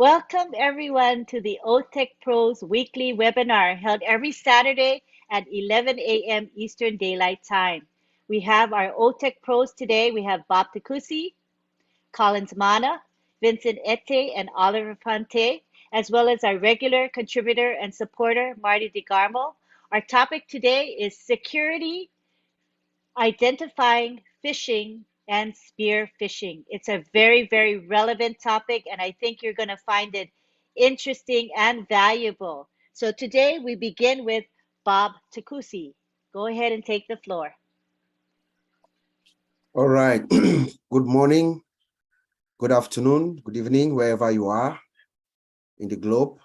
Welcome everyone to the OTECH Pros weekly webinar held every Saturday at 11 a.m. Eastern Daylight Time. We have our OTECH Pros today. We have Bob Takusi, Collins Mana, Vincent Ete, and Oliver Fonte, as well as our regular contributor and supporter, Marty DeGarmo. Our topic today is security, identifying phishing and spear phishing. It's a very, very relevant topic, and I think you're going to find it interesting and valuable. So today we begin with Bob Takusi. Go ahead and take the floor. All right. Good morning, good afternoon, good evening, wherever you are in the globe.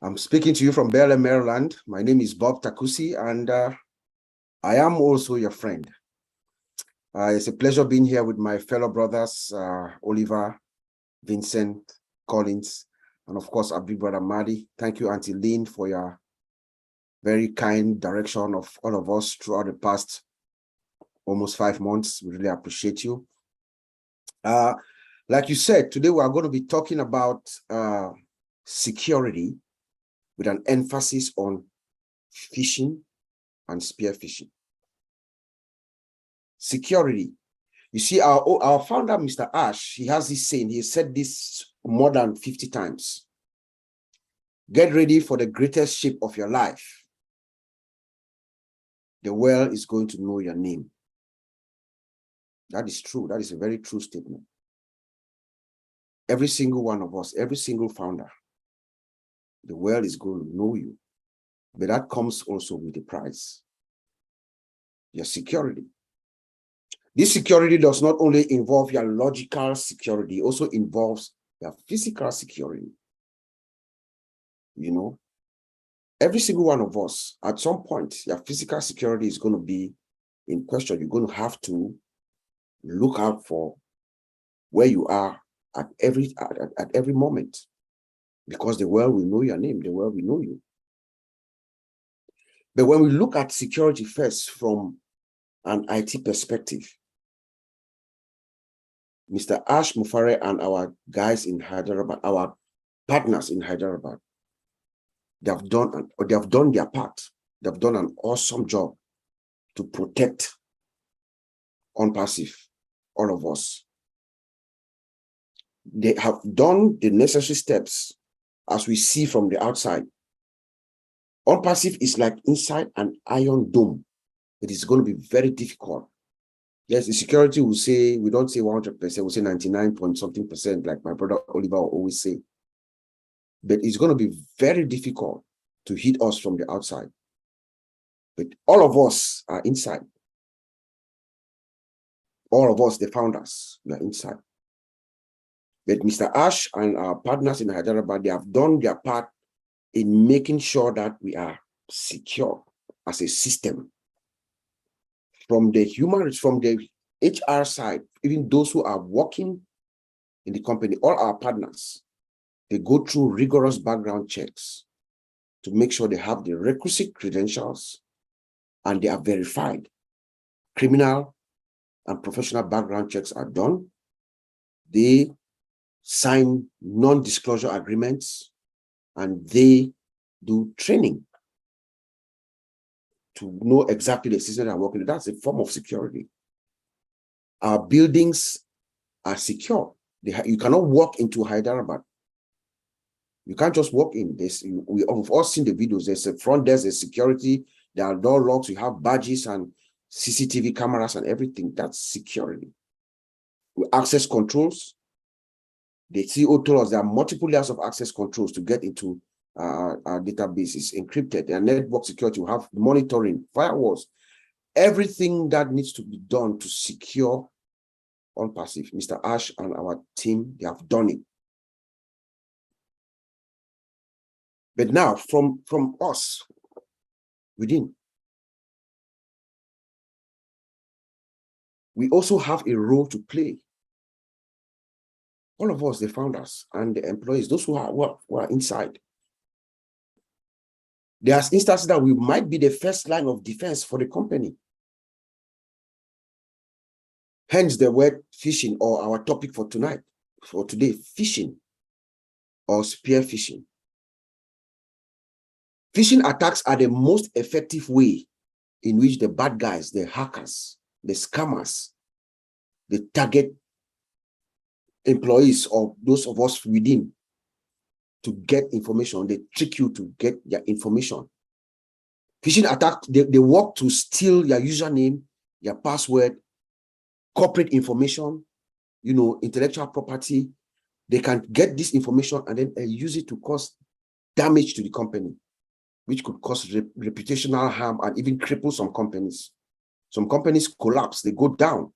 I'm speaking to you from Bel Air, Maryland. My name is Bob Takusi, and I am also your friend. It's a pleasure being here with my fellow brothers, Oliver, Vincent, Collins, and of course, our big brother, Marty. Thank you, Auntie Lynn, for your very kind direction of all of us throughout the past almost 5 months. We really appreciate you. Like you said, today we are going to be talking about security with an emphasis on phishing and spear phishing. Security. You see, our founder, Mr. Ash, he has this saying, he said this more than 50 times. Get ready for the greatest ship of your life. The world is going to know your name. That is true. That is a very true statement. Every single one of us, every single founder, the world is going to know you. But that comes also with a price. Your security. This security does not only involve your logical security, it also involves your physical security. You know, every single one of us, at some point, your physical security is going to be in question. You're going to have to look out for where you are at every moment, because the world will know your name, the world will know you. But when we look at security first from an IT perspective, Mr. Ash Mufare and our guys in Hyderabad, our partners in Hyderabad, they have done their part. They've done an awesome job to protect OnPassive, all of us. They have done the necessary steps, as we see from the outside. OnPassive is like inside an iron dome. It is going to be very difficult. Yes, the security will say, we don't say 100%, we'll say 99 point something percent, like my brother Oliver will always say. But it's going to be very difficult to hit us from the outside. But all of us are inside. All of us, the founders, we are inside. But Mr. Ash and our partners in Hyderabad, they have done their part in making sure that we are secure as a system. From the HR side, even those who are working in the company, all our partners, they go through rigorous background checks to make sure they have the requisite credentials and they are verified. Criminal and professional background checks are done. They sign non-disclosure agreements and they do training to know exactly the system they are working with. That's a form of security. Our buildings are secure. You cannot walk into Hyderabad. You can't just walk in. We've all seen the videos. There's a front desk, there's security, there are door locks, you have badges and CCTV cameras and everything. That's security. With access controls, the CEO told us there are multiple layers of access controls to get into our databases, encrypted, and network security. We have monitoring, firewalls, everything that needs to be done to secure OnPassive. Mr. Ash and our team, they have done it. But now, from us, within, we also have a role to play. All of us, the founders and the employees, those who are inside. There's instances that we might be the first line of defense for the company. Hence the word phishing, or our topic for tonight, for today, phishing or spear phishing. Phishing attacks are the most effective way in which the bad guys, the hackers, the scammers, they target employees or those of us within to get information. They trick you to get their information. Phishing attack, they work to steal your username, your password, corporate information, intellectual property. They can get this information and then use it to cause damage to the company, which could cause reputational harm and even cripple some companies. Some companies collapse, they go down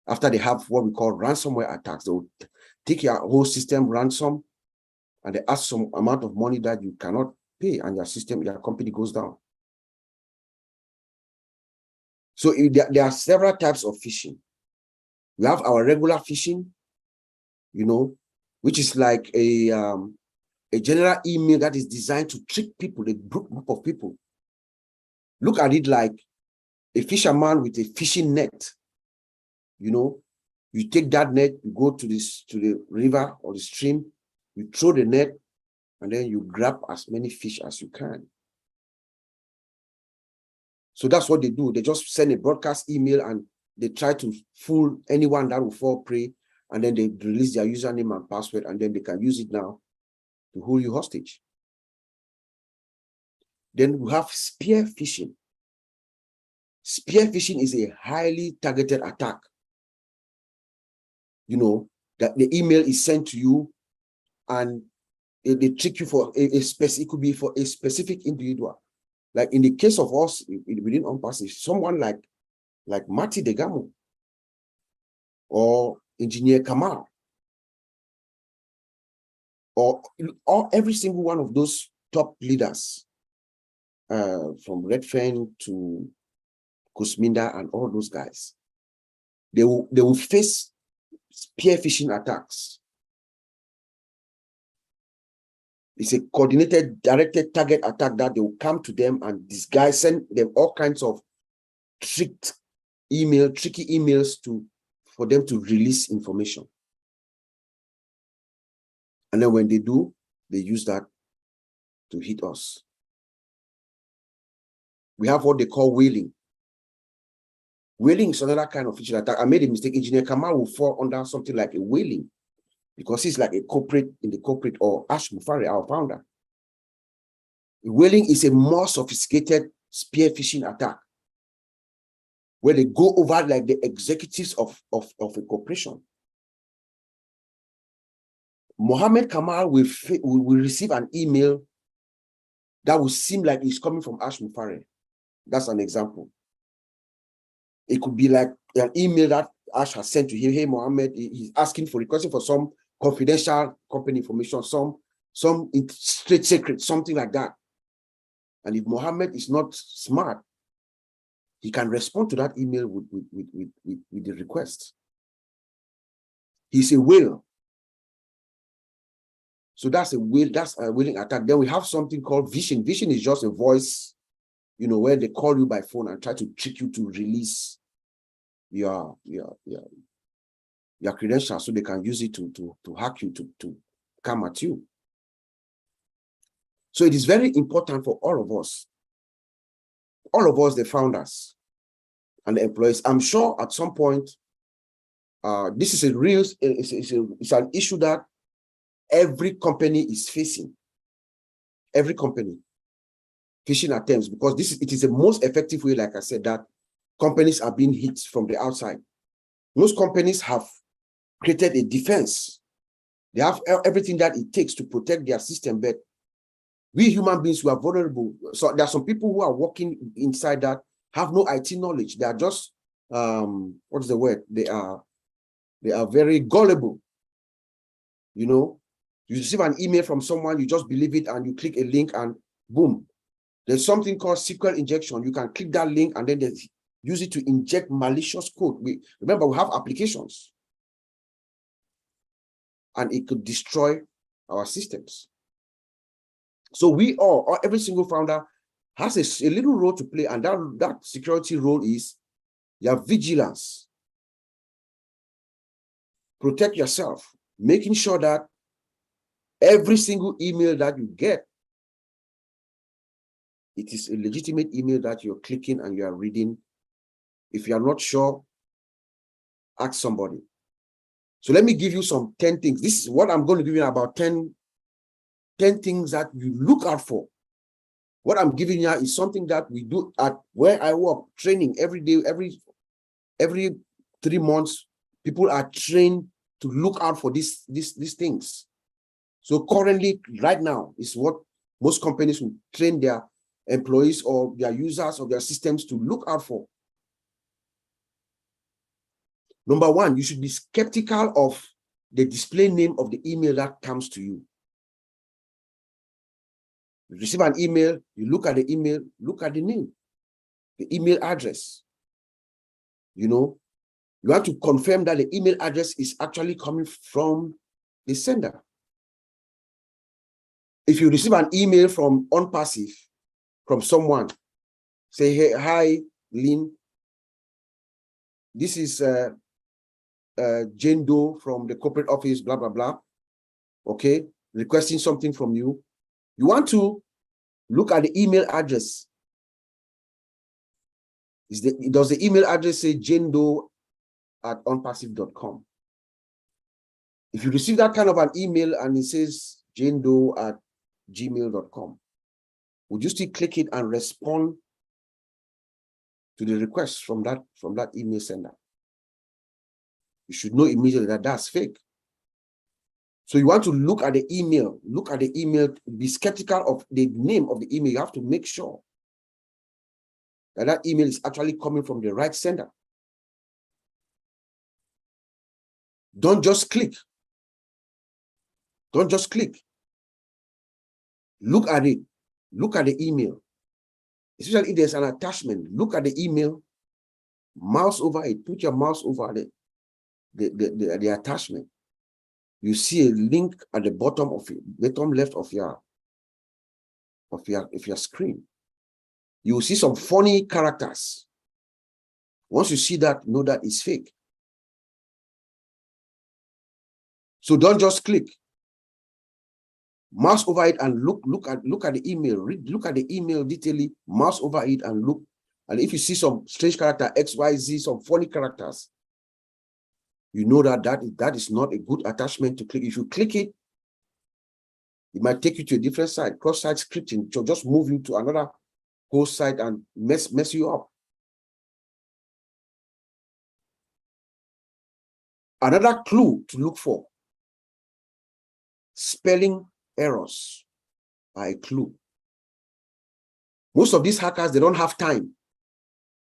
after they have what we call ransomware attacks. They will take your whole system ransom and they ask some amount of money that you cannot pay, and your company goes down. So there are several types of phishing. We have our regular phishing, which is like a general email that is designed to trick people, a group of people. Look at it like a fisherman with a fishing net. You take that net, you go to the river or the stream, you throw the net, and then you grab as many fish as you can. So that's what they do. They just send a broadcast email and they try to fool anyone that will fall prey, and then they release their username and password, and then they can use it now to hold you hostage. Then we have spear phishing. Spear phishing is a highly targeted attack. That the email is sent to you and they trick you for it could be for a specific individual. Like in the case of us within OnPassage, someone like Mati Degamo or Engineer Kamal, or every single one of those top leaders, from Redfern to Kusminda and all those guys, they will face spear phishing attacks. It's a coordinated, directed target attack that they will come to them and this guy send them all kinds of tricky emails for them to release information. And then when they do, they use that to hit us. We have what they call whaling. Whaling is another kind of phishing attack. I made a mistake. Engineer Kamal will fall under something like a whaling because he's like a corporate in the corporate, or Ash Mufari, our founder. Whaling is a more sophisticated spear phishing attack where they go over like the executives of a corporation. Mohammed Kamal will receive an email that will seem like it's coming from Ash Mufari. That's an example. It could be like an email that Ash has sent to him. Hey, Mohammed, he's asking for, requesting for some confidential company information, some straight secret, something like that. And if Mohammed is not smart, he can respond to that email with the request. He's a whale. So that's a whaling attack. Then we have something called phishing. Phishing is just a voice, where they call you by phone and try to trick you to release your credentials so they can use it to hack you, to come at you. So it is very important for all of us, the founders and the employees. I'm sure at some point, this is it's an issue that every company is facing. Every company, phishing attempts, because it is the most effective way, like I said, that companies are being hit from the outside. Most companies have created a defense. They have everything that it takes to protect their system, but we human beings, we are vulnerable. So there are some people who are working inside that have no IT knowledge. They are just, what is the word? They are very gullible. You receive an email from someone, you just believe it, and you click a link, and boom. There's something called SQL injection. You can click that link, and then they use it to inject malicious code. Remember, we have applications, and it could destroy our systems. So we all, every single founder has a little role to play, and that security role is your vigilance. protect yourself, making sure that every single email that you get, it is a legitimate email that you're clicking and you are reading. If you are not sure, ask somebody. So let me give you some 10 things. This is what I'm going to give you about 10 things that you look out for. What I'm giving you is something that we do at where I work, training every day, every 3 months, people are trained to look out for these things. So currently, right now, is what most companies will train their employees or their users of their systems to look out for. Number one, you should be skeptical of the display name of the email that comes to you. You receive an email, you look at the email, look at the name, the email address. You know, you want to confirm that the email address is actually coming from the sender. If you receive an email from OnPassive, from someone, say, hey, hi, Lynn, this is Jane Doe from the corporate office, blah, blah, blah, okay, requesting something from you. You want to look at the email address. Does the email address say janedoe@onpassive.com? If you receive that kind of an email and it says janedoe@gmail.com, would you still click it and respond to the request from that email sender? You should know immediately that that's fake. So you want to look at the email, be skeptical of the name of the email. You have to make sure that that email is actually coming from the right sender. Don't just click. Don't just click. Look at it. Look at the email. Especially if there's an attachment, look at the email, mouse over it, put your mouse over the attachment. You see a link at the bottom of it, bottom left of your screen. You will see some funny characters. Once you see that, know that it's fake. So don't just click. Mouse over it and look at the email. Look at the email detailedly, mouse over it and look. And if you see some strange character, XYZ, some funny characters, you know that is not a good attachment to click. If you click it, it might take you to a different site, cross-site scripting, to just move you to another host site and mess you up. Another clue to look for: spelling errors are a clue. Most of these hackers, they don't have time.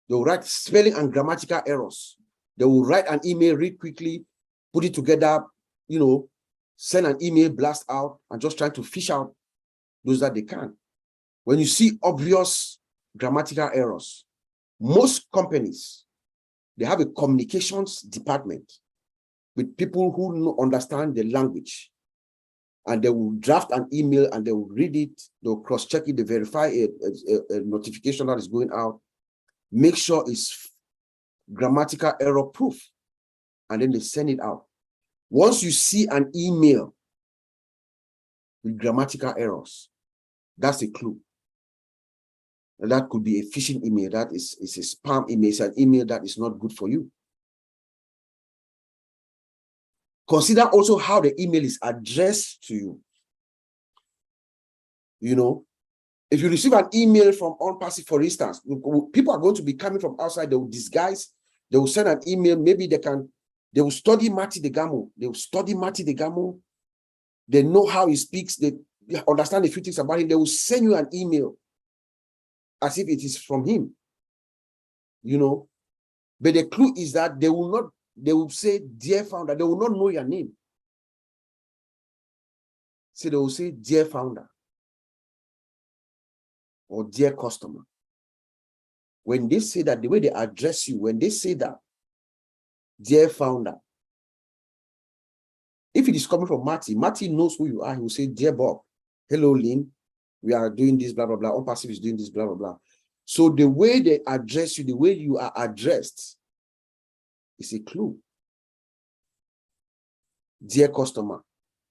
They will write spelling and grammatical errors. They will write an email, read quickly, put it together, you know, send an email blast out and just trying to fish out those that they can. When you see obvious grammatical errors, most companies, they have a communications department with people who understand the language, and they will draft an email and they will read it, they'll cross-check it, they verify a notification that is going out, make sure it's grammatical error proof, and then they send it out. Once you see an email with grammatical errors, that's a clue. And that could be a phishing email. That is a spam email. It's an email that is not good for you. Consider also how the email is addressed to you. You know, if you receive an email from OnPassive, for instance, people are going to be coming from outside. They will disguise. They will send an email. Maybe they will study Mati Degamo. They will study Mati Degamo. They know how he speaks. They understand a few things about him. They will send you an email as if it is from him, you know. But the clue is that they will say, dear founder. They will not know your name. So they will say, dear founder, or dear customer. When they say that, the way they address you, when they say that, dear founder, if it is coming from Marty knows who you are. He will say, dear Bob, hello, Lynn, we are doing this, blah, blah, blah. OnPassive is doing this, blah, blah, blah. So the way they address you, the way you are addressed is a clue. dear customer,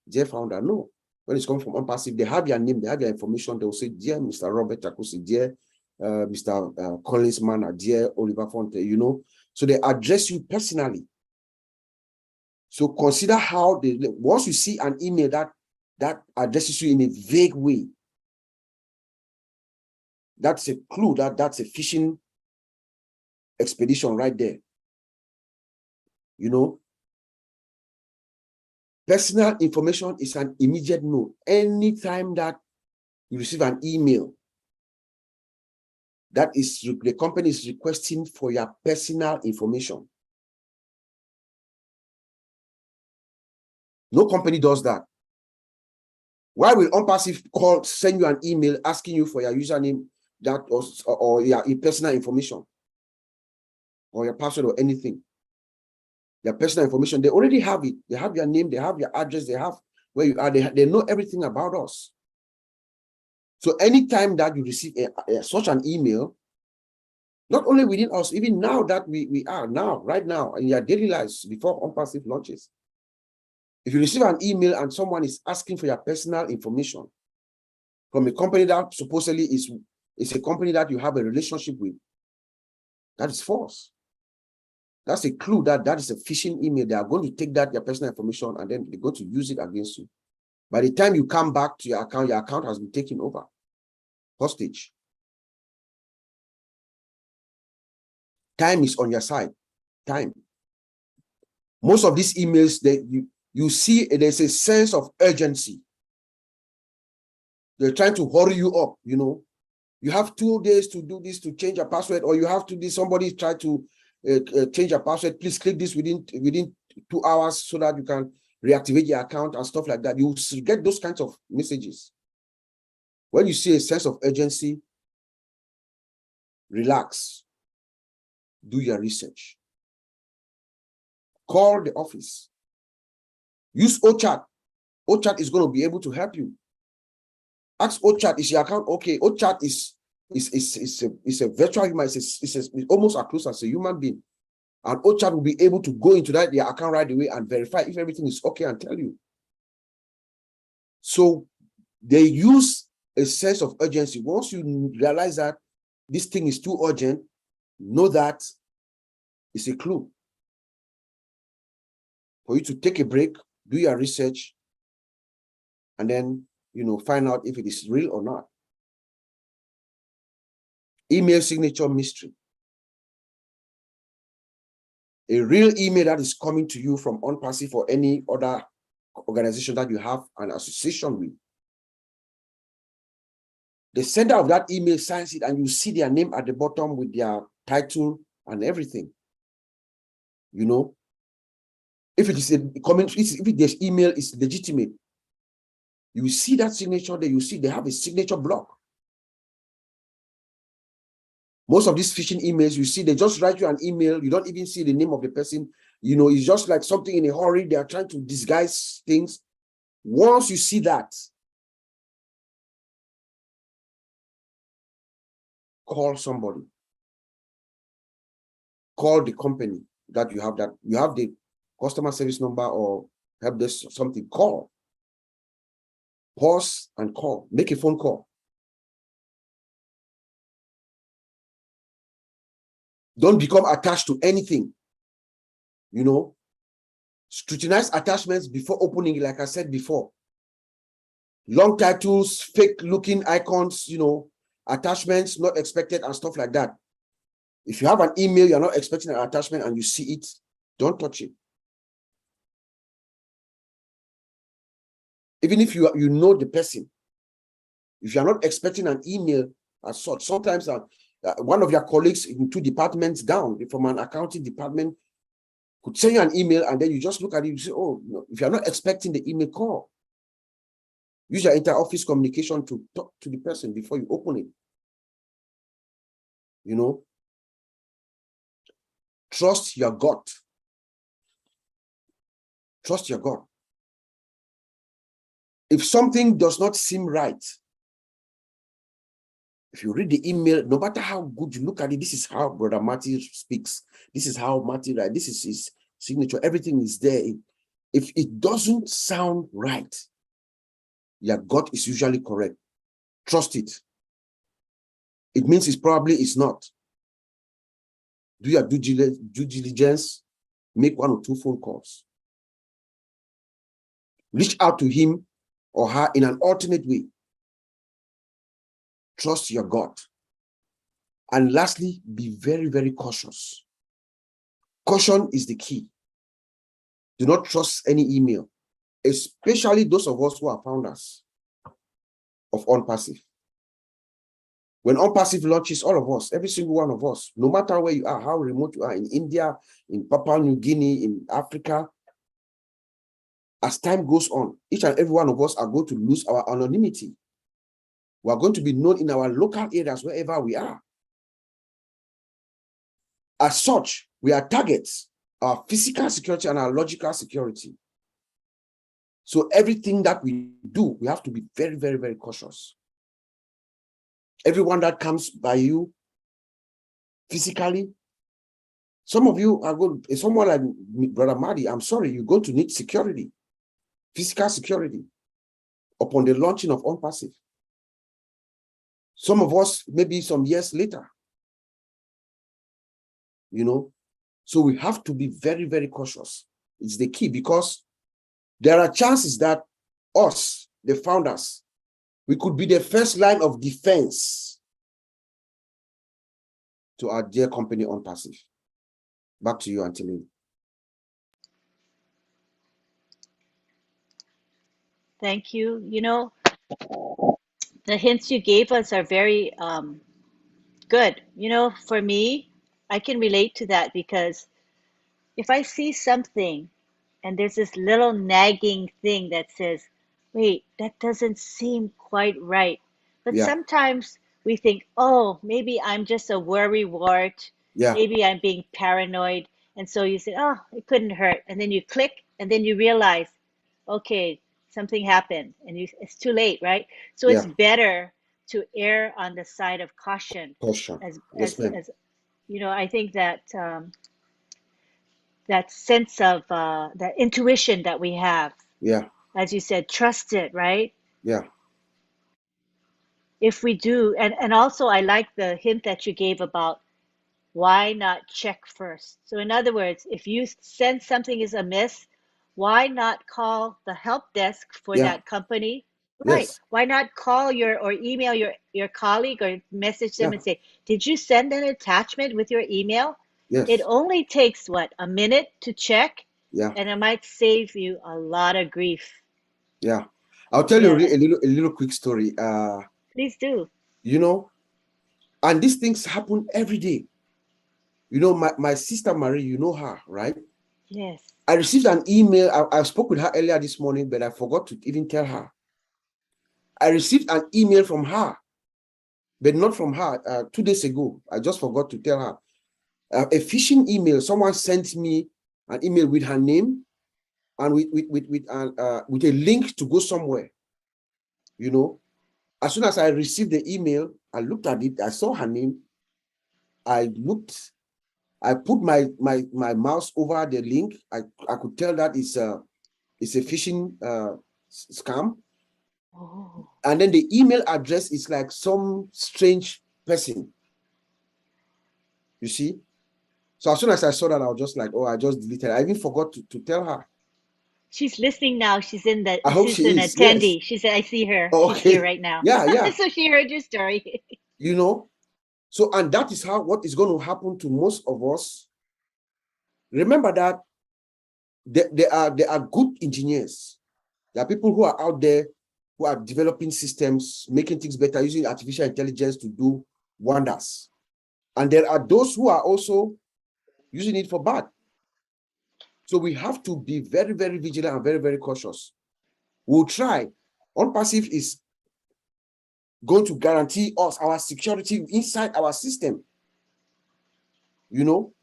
dear founder. No. When it's coming from OnPassive, they have your name, they have your information. They will say, dear Mr. Robert Takusi, dear Mr. Collins Manor, dear Oliver Fonte, you know. So they address you personally. So consider how they, once you see an email that addresses you in a vague way, that's a clue that's a phishing expedition right there. You know, personal information is an immediate no. Anytime that you receive an email that is the company is requesting for your personal information, no company does that. Why will OnPassive send you an email asking you for your username that or your personal information or your password or anything? Their personal information, they already have it. They have your name, they have your address, they have where you are, they know everything about us. So anytime that you receive such an email, not only within us, even now that we are now, right now, in your daily lives before OnPassive launches, if you receive an email and someone is asking for your personal information from a company that supposedly is a company that you have a relationship with, that is false. That's a clue that is a phishing email. They are going to take that, your personal information, and then they're going to use it against you. By the time you come back to your account has been taken over, hostage. Time is on your side. Time. Most of these emails that you see, there's a sense of urgency. They're trying to hurry you up, you know. You have 2 days to do this, to change your password, or you have to do, somebody try to change your password. Please click this within 2 hours so that you can reactivate your account and stuff like that. You get those kinds of messages. When you see a sense of urgency, relax. Do your research. Call the office. Use OCHAT. OCHAT is going to be able to help you. Ask OCHAT, is your account okay? OCHAT is a virtual human. It's almost as close as a human being. And OCHAT will be able to go into your account right away and verify if everything is okay and tell you. So they use a sense of urgency. Once you realize that this thing is too urgent, know that it's a clue for you to take a break, do your research, and then, you know, find out if it is real or not. Email signature mystery. A real email that is coming to you from OnPassive or any other organization that you have an association with. The sender of that email signs it, and you see their name at the bottom with their title and everything. You know, if it is a comment, if this email is legitimate, you see that signature there. You see they have a signature block. Most of these phishing emails, you see, they just write you an email. You don't even see the name of the person. You know, it's just like something in a hurry. They are trying to disguise things. Once you see that, call somebody. Call the company that you have the customer service number or help desk, something. Call. Pause and call. Make a phone call. Don't become attached to anything. You know, scrutinize attachments before opening, like I said before. Long titles, fake looking icons, you know, attachments not expected and stuff like that. If you have an email, you're not expecting an attachment and you see it, don't touch it. Even if you know the person, if you're not expecting an email as such, sometimes one of your colleagues in 2 departments down from an accounting department could send you an email, and then you just look at it, you say, oh, no. If you're not expecting the email, call. Use your inter-office communication to talk to the person before you open it. You know, trust your gut. Trust your gut. If something does not seem right, if you read the email, no matter how good you look at it, this is how Brother Matthew speaks. This is how Matthew writes. This is his signature. Everything is there. If it doesn't sound right, your gut is usually correct. Trust it. It means it's not. Do your due diligence, make 1 or 2 phone calls. Reach out to him or her in an alternate way. Trust your gut. And lastly, be very, very cautious. Caution is the key. Do not trust any email, especially those of us who are founders of OnPassive. When OnPassive launches, all of us, every single one of us, no matter where you are, how remote you are, in India, in Papua New Guinea, in Africa, as time goes on, each and every one of us are going to lose our anonymity. We are going to be known in our local areas wherever we are. As such, we are targets, our physical security and our logical security. So everything that we do, we have to be very, very, very cautious. Everyone that comes by you physically, some of you are going, someone like Brother Madi, I'm sorry, you're going to need security, physical security, upon the launching of OnPassive. Some of us, maybe some years later, you know, so we have to be very, very cautious. It's the key, because there are chances that us, the founders, we could be the first line of defense to our dear company OnPassive. Back to you, Anthony. Thank you. You know, the hints you gave us are very good. You know, for me, I can relate to that because if I see something and there's this little nagging thing that says, wait, that doesn't seem quite right. But Yeah, sometimes we think, oh, maybe I'm just a worry wart. yeah, Maybe I'm being paranoid. And so you say, oh, it couldn't hurt. And then you click and then you realize, okay, something happened and it's too late, right? So it's yeah. better to err on the side of caution Caution. as, Yes, ma'am. you know, I think that that sense of that intuition that we have, Yeah, as you said, trust it, right? yeah, If we do, and also I like the hint that you gave about why not check first. So in other words, if you sense something is amiss, why not call the help desk for yeah, that company? Right. yes, Why not call your or email your colleague or message them yeah, and say, did you send an attachment with your email? It yes, only takes what, a minute to check, yeah, and it might save you a lot of grief. yeah. I'll tell you Yeah, a little quick story. please do. You know, and these things happen every day. You know, my sister Marie, you know her, right? Yes. I received an email. I spoke with her earlier this morning, but I forgot to even tell her. I received an email from her, but not from her 2 days ago. I just forgot to tell her. A phishing email. Someone sent me an email with her name and with a link to go somewhere. You know, as soon as I received the email, I looked at it. I saw her name. I looked. I put my mouse over the link. I could tell that it's a phishing scam. Oh, And then the email address is like some strange person. You see. So as soon as I saw that, I was just like, oh, I just deleted it. I even forgot to tell her. she's listening now. I hope She's she an is. Yes. attendee. She said, I see her. She's here Okay. right now. Yeah, yeah. So she heard your story. You know, so, and that is what is going to happen to most of us. Remember that there are good engineers. There are people who are out there who are developing systems, making things better, using artificial intelligence to do wonders. And there are those who are also using it for bad. So we have to be very, very vigilant and very, very cautious. We'll try. OnPassive is going to guarantee us our security inside our system. You know,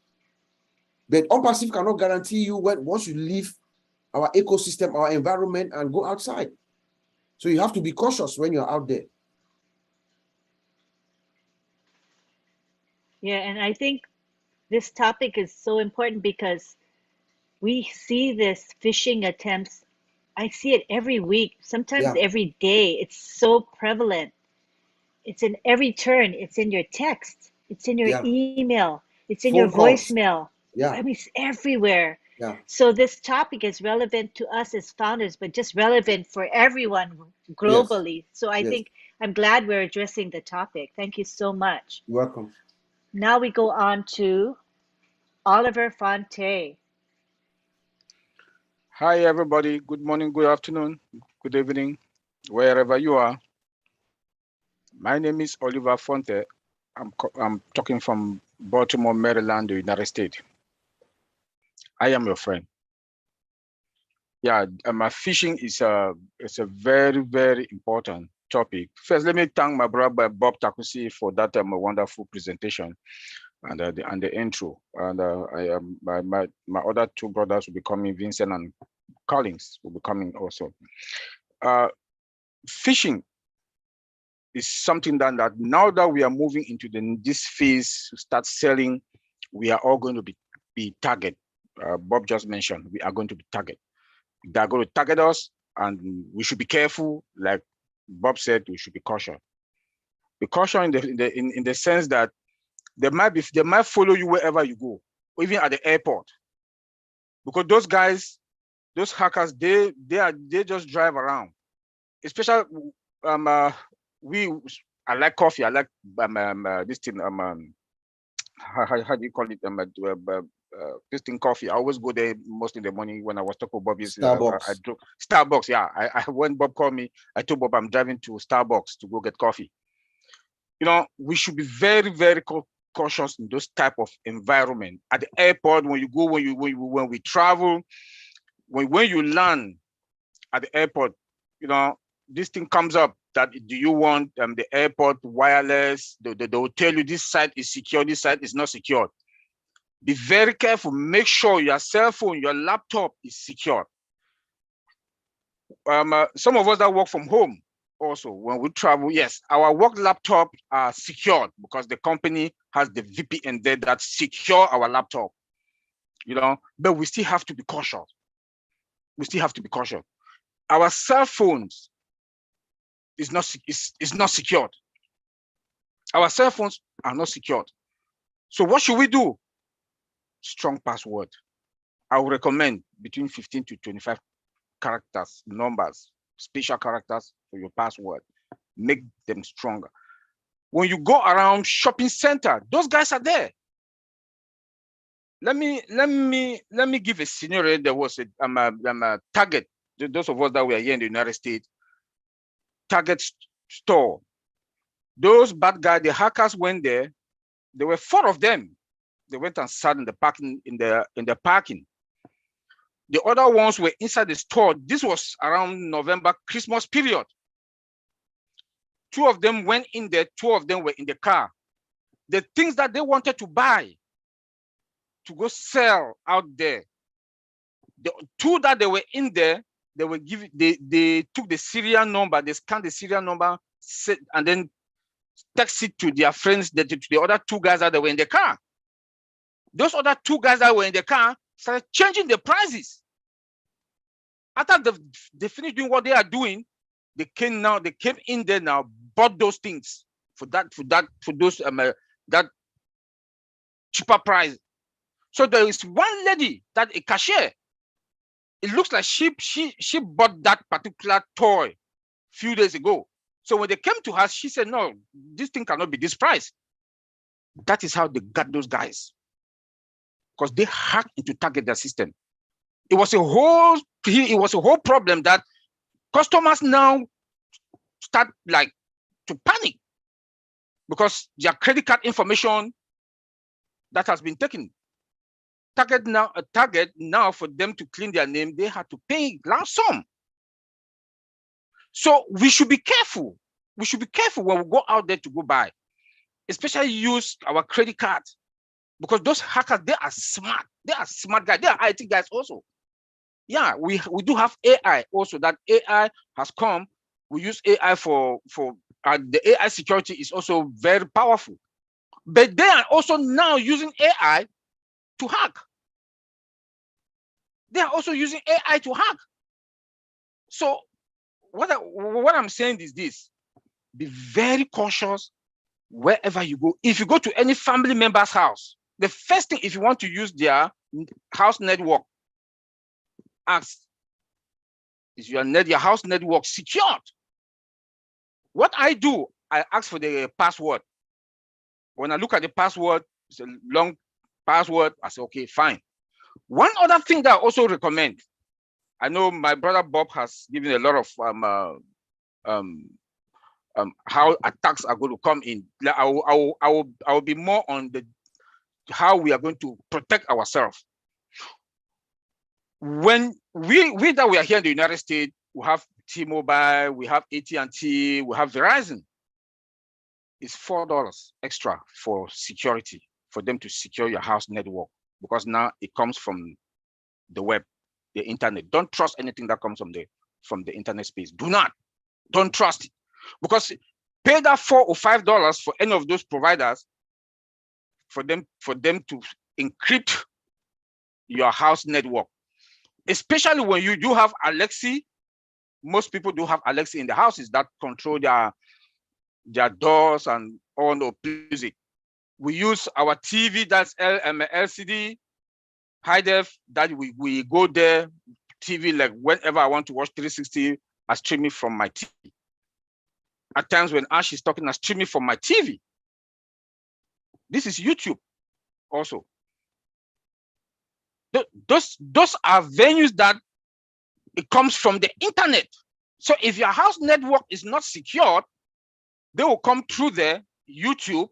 but OnPassive cannot guarantee you once you leave our ecosystem, our environment, and go outside. So you have to be cautious when you're out there. Yeah, and I think this topic is so important because we see this phishing attempts. I see it every week, sometimes Yeah, every day. It's so prevalent. It's in every turn. It's in your text. It's in your yeah. email. It's in your Phone calls. voicemail. I Yeah, mean, it's everywhere. yeah. So this topic is relevant to us as founders, but just relevant for everyone Yes, globally. So I yes. think I'm glad we're addressing the topic. Thank you so much. You're welcome. Now we go on to Oliver Fonte. Hi, everybody. Good morning, good afternoon, good evening, wherever you are. My name is Oliver Fonte. I'm talking from Baltimore, Maryland, the United States. I am your friend. Yeah, my phishing is it's a very, very important topic. First, let me thank my brother Bob Takusi for that wonderful presentation and the intro. And I my other two brothers will be coming, Vincent and Collins will be coming also. Phishing is something that now that we are moving into this phase to start selling, we are all going to be target. Bob just mentioned we are going to be target. They are going to target us, and we should be careful. Like Bob said, we should be cautious. Be cautious in the sense that they might follow you wherever you go, even at the airport, because those guys, those hackers, they just drive around. Especially we I like coffee. I like this thing how do you call it this thing coffee. I always go there most in the morning when I was talking about Bobby's. I Starbucks. drove Starbucks. Yeah, when Bob called me, I told Bob I'm driving to Starbucks to go get coffee. You know, we should be very, very cautious in those type of environment. At the airport, when you go, when we travel, when you land at the airport, you know, this thing comes up that do you want the airport wireless? They will tell you this site is secure, this site is not secure. Be very careful. Make sure your cell phone, your laptop is secure. Some of us that work from home also, when we travel, yes, our work laptop are secured because the company has the VPN there that secure our laptop, you know, but we still have to be cautious. We still have to be cautious. Our cell phones is not secured. Our cell phones are not secured. So what should we do? Strong password. I would recommend between 15 to 25 characters, numbers, special characters for your password. Make them stronger. When you go around shopping center, those guys are there. Let me give a scenario. There was a Target. Those of us that were here in the United States, Target store. Those bad guys, the hackers went there. There were 4 of them. They went and sat in the parking in the parking. The other ones were inside the store. This was around November Christmas period. 2 of them went in there. 2 of them were in the car. The things that they wanted to buy to go sell out there, the 2 that they were in there, they were giving. They took the serial number. They scanned the serial number, and then text it to their friends. To the other 2 guys that were in the car. Those other 2 guys that were in the car started changing the prices. After they finished doing what they are doing, they came in there now, bought those things for that cheaper price. So there is one lady, that a cashier. It looks like she bought that particular toy few days ago. So when they came to her, she said, "No, this thing cannot be this price." That is how they got those guys, because they hacked into target their system. It was a whole problem that customers now start like to panic because their credit card information that has been taken. Target now for them to clean their name, they had to pay large sum. So we should be careful. We should be careful when we go out there to go buy, especially use our credit card, because those hackers, they are smart. They are smart guys. They are IT guys also. Yeah, we do have AI also. That AI has come. We use AI for the AI security is also very powerful. But they are also now using AI to hack. They are also using AI to hack. So what I'm saying is this: be very cautious wherever you go. If you go to any family member's house, the first thing, if you want to use their house network, ask, is your house network secured? What I do, I ask for the password. When I look at the password, it's a long password, I say, okay, fine. One other thing that I also recommend, I know my brother Bob has given a lot of how attacks are going to come in. I will be more on the how we are going to protect ourselves. When we that we are here in the United States, we have T-Mobile, we have AT&T, we have Verizon. It's $4 extra for security, for them to secure your house network, because now it comes from the web, the internet. Don't trust anything that comes from the internet space. Don't trust it, because pay that $4 or $5 for any of those providers for them to encrypt your house network, especially when you do have Alexa. Most people do have Alexa in the houses that control their doors and all the music. We use our TV, that's LCD, high def, that we go there, TV, like whenever I want to watch 360, I stream it from my TV. At times when Ash is talking, I stream it from my TV. This is YouTube also. Those are venues that it comes from the internet. So if your house network is not secured, they will come through there, YouTube,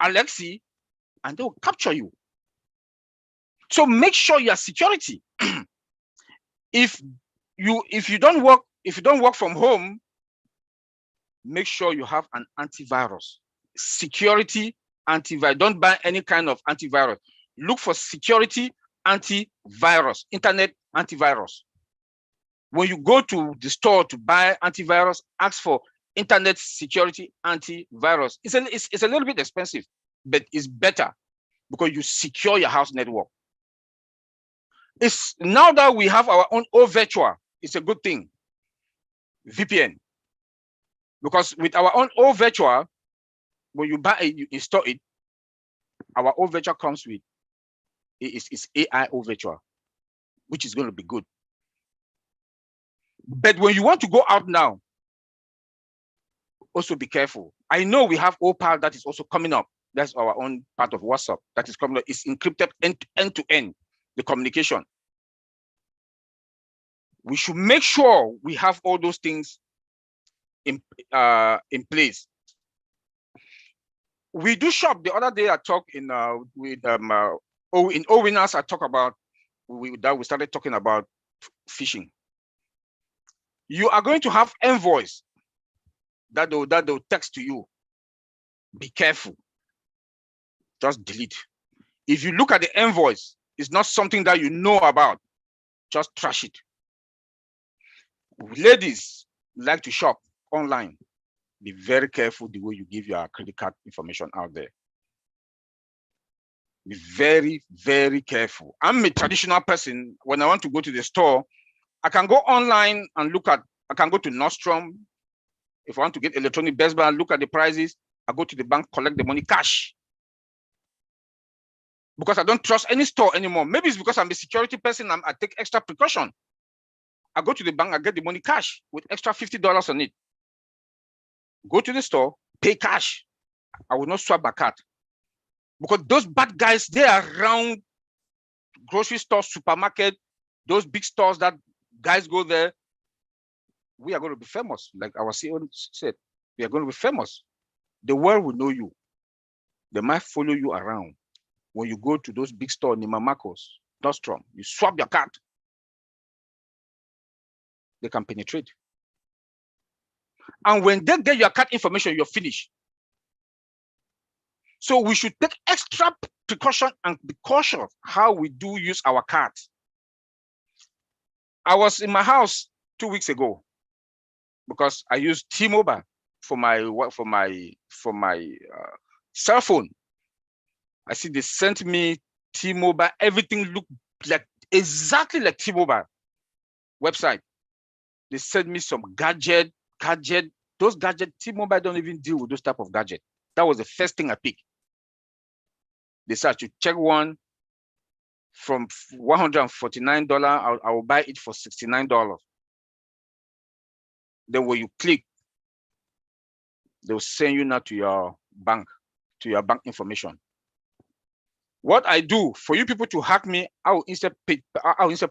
Alexa, and they will capture you. So make sure your security. If you don't work from home, make sure you have an antivirus. Security antivirus. Don't buy any kind of antivirus. Look for security antivirus, internet antivirus. When you go to the store to buy antivirus, ask for internet security antivirus. It's a little bit expensive, but it's better because you secure your house network. It's now that we have our own virtual, it's a good thing. VPN. Because with our own virtual, when you buy it, you install it, our virtual comes with it's AI virtual, which is going to be good. But when you want to go out now, also be careful. I know we have OPAL that is also coming up. That's our own part of WhatsApp that is coming up. It's encrypted end to end, the communication. We should make sure we have all those things in place. We do shop. The other day I talked in Owinners, I talk about we started talking about phishing. You are going to have envoys that they'll text to you. Be careful. Just delete. If you look at the envoys, it's not something that you know about. Just trash it. Ladies like to shop online. Be very careful the way you give your credit card information out there. Be very, very careful. I'm a traditional person. When I want to go to the store, I can go online and look at, I can go to Nordstrom. If I want to get electronic Best Buy, look at the prices. I go to the bank, collect the money cash. Because I don't trust any store anymore. Maybe it's because I'm a security person, I take extra precaution. I go to the bank, I get the money cash with extra $50 on it. Go to the store, pay cash. I will not swap my card. Because those bad guys, they are around grocery stores, supermarket, those big stores that guys go there. We are going to be famous. Like our CEO said, we are going to be famous. The world will know you. They might follow you around. When you go to those big stores, Neiman Marcus, Nordstrom, you swap your card. They can penetrate. And when they get your card information, you're finished. So we should take extra precaution and be cautious how we do use our cards. I was in my house 2 weeks ago because I used T-Mobile for my cell phone. I see they sent me T-Mobile. Everything looked like exactly like T-Mobile website. They sent me some gadget. Those gadgets, T-Mobile don't even deal with those type of gadget. That was the first thing I picked. They said to check one from $149. I will buy it for $69. Then when you click, they will send you now to your bank information. What I do for you people to hack me, I will instead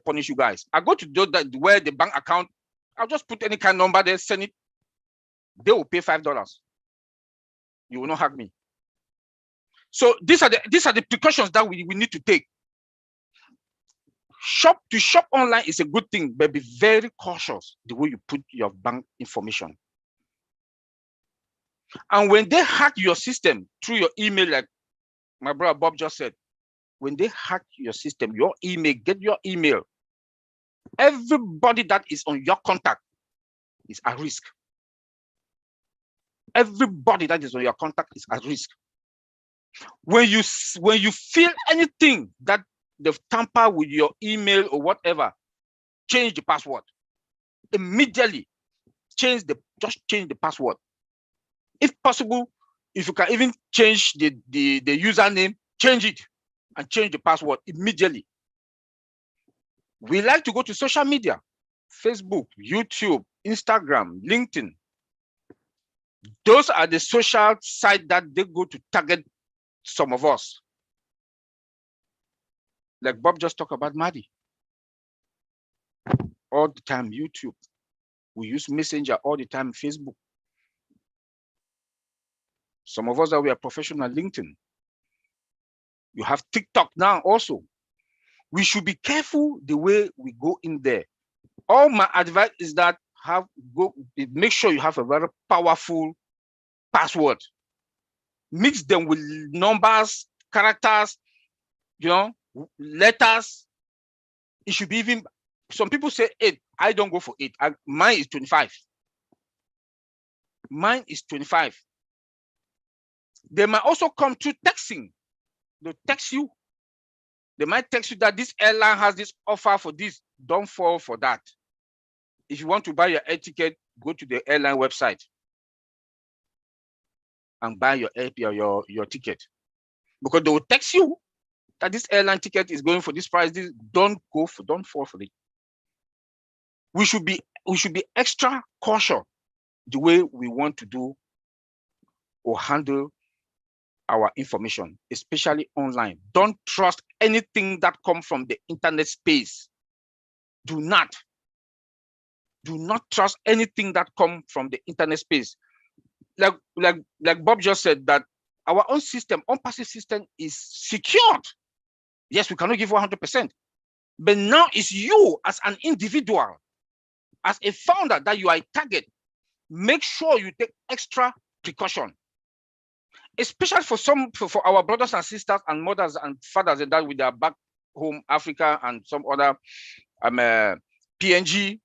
punish you guys. I go to that where the bank account, I'll just put any kind of number there, send it. They will pay $5. You will not hack me. So these are the precautions that we need to take. Shop online is a good thing, but be very cautious the way you put your bank information. And when they hack your system through your email, like my brother Bob just said, when they hack your system, your email, get your email, everybody that is on your contact is at risk. Everybody that is on your contact is at risk. When you feel anything that they've tampered with your email or whatever, change the password immediately. Just change the password. If possible, if you can even change the username, change it and change the password immediately. We like to go to social media, Facebook, YouTube, Instagram, LinkedIn. Those are the social sites that they go to target some of us. Like Bob just talked about Maddie. All the time, YouTube. We use Messenger all the time, Facebook. Some of us that we are professional LinkedIn. You have TikTok now also. We should be careful the way we go in there. All my advice is that make sure you have a very powerful password. Mix them with numbers, characters, letters. It should be even, some people say 8. I don't go for 8. Mine is 25. Mine is 25. They might also come to texting. They'll text you. They might text you that this airline has this offer for this. Don't fall for that. If you want to buy your air ticket, go to the airline website and buy your ticket. Because they will text you that this airline ticket is going for this price. Don't fall for it. We should be extra cautious the way we want to do or handle our information, especially online. Don't trust anything that comes from the internet space. Do not trust anything that comes from the internet space. Like Bob just said, that our own system, passive system is secured. Yes, we cannot give 100%, but now it's you as an individual, as a founder, that you are a target. Make sure you take extra precaution, especially for our brothers and sisters and mothers and fathers that with their back home, Africa and some other PNG.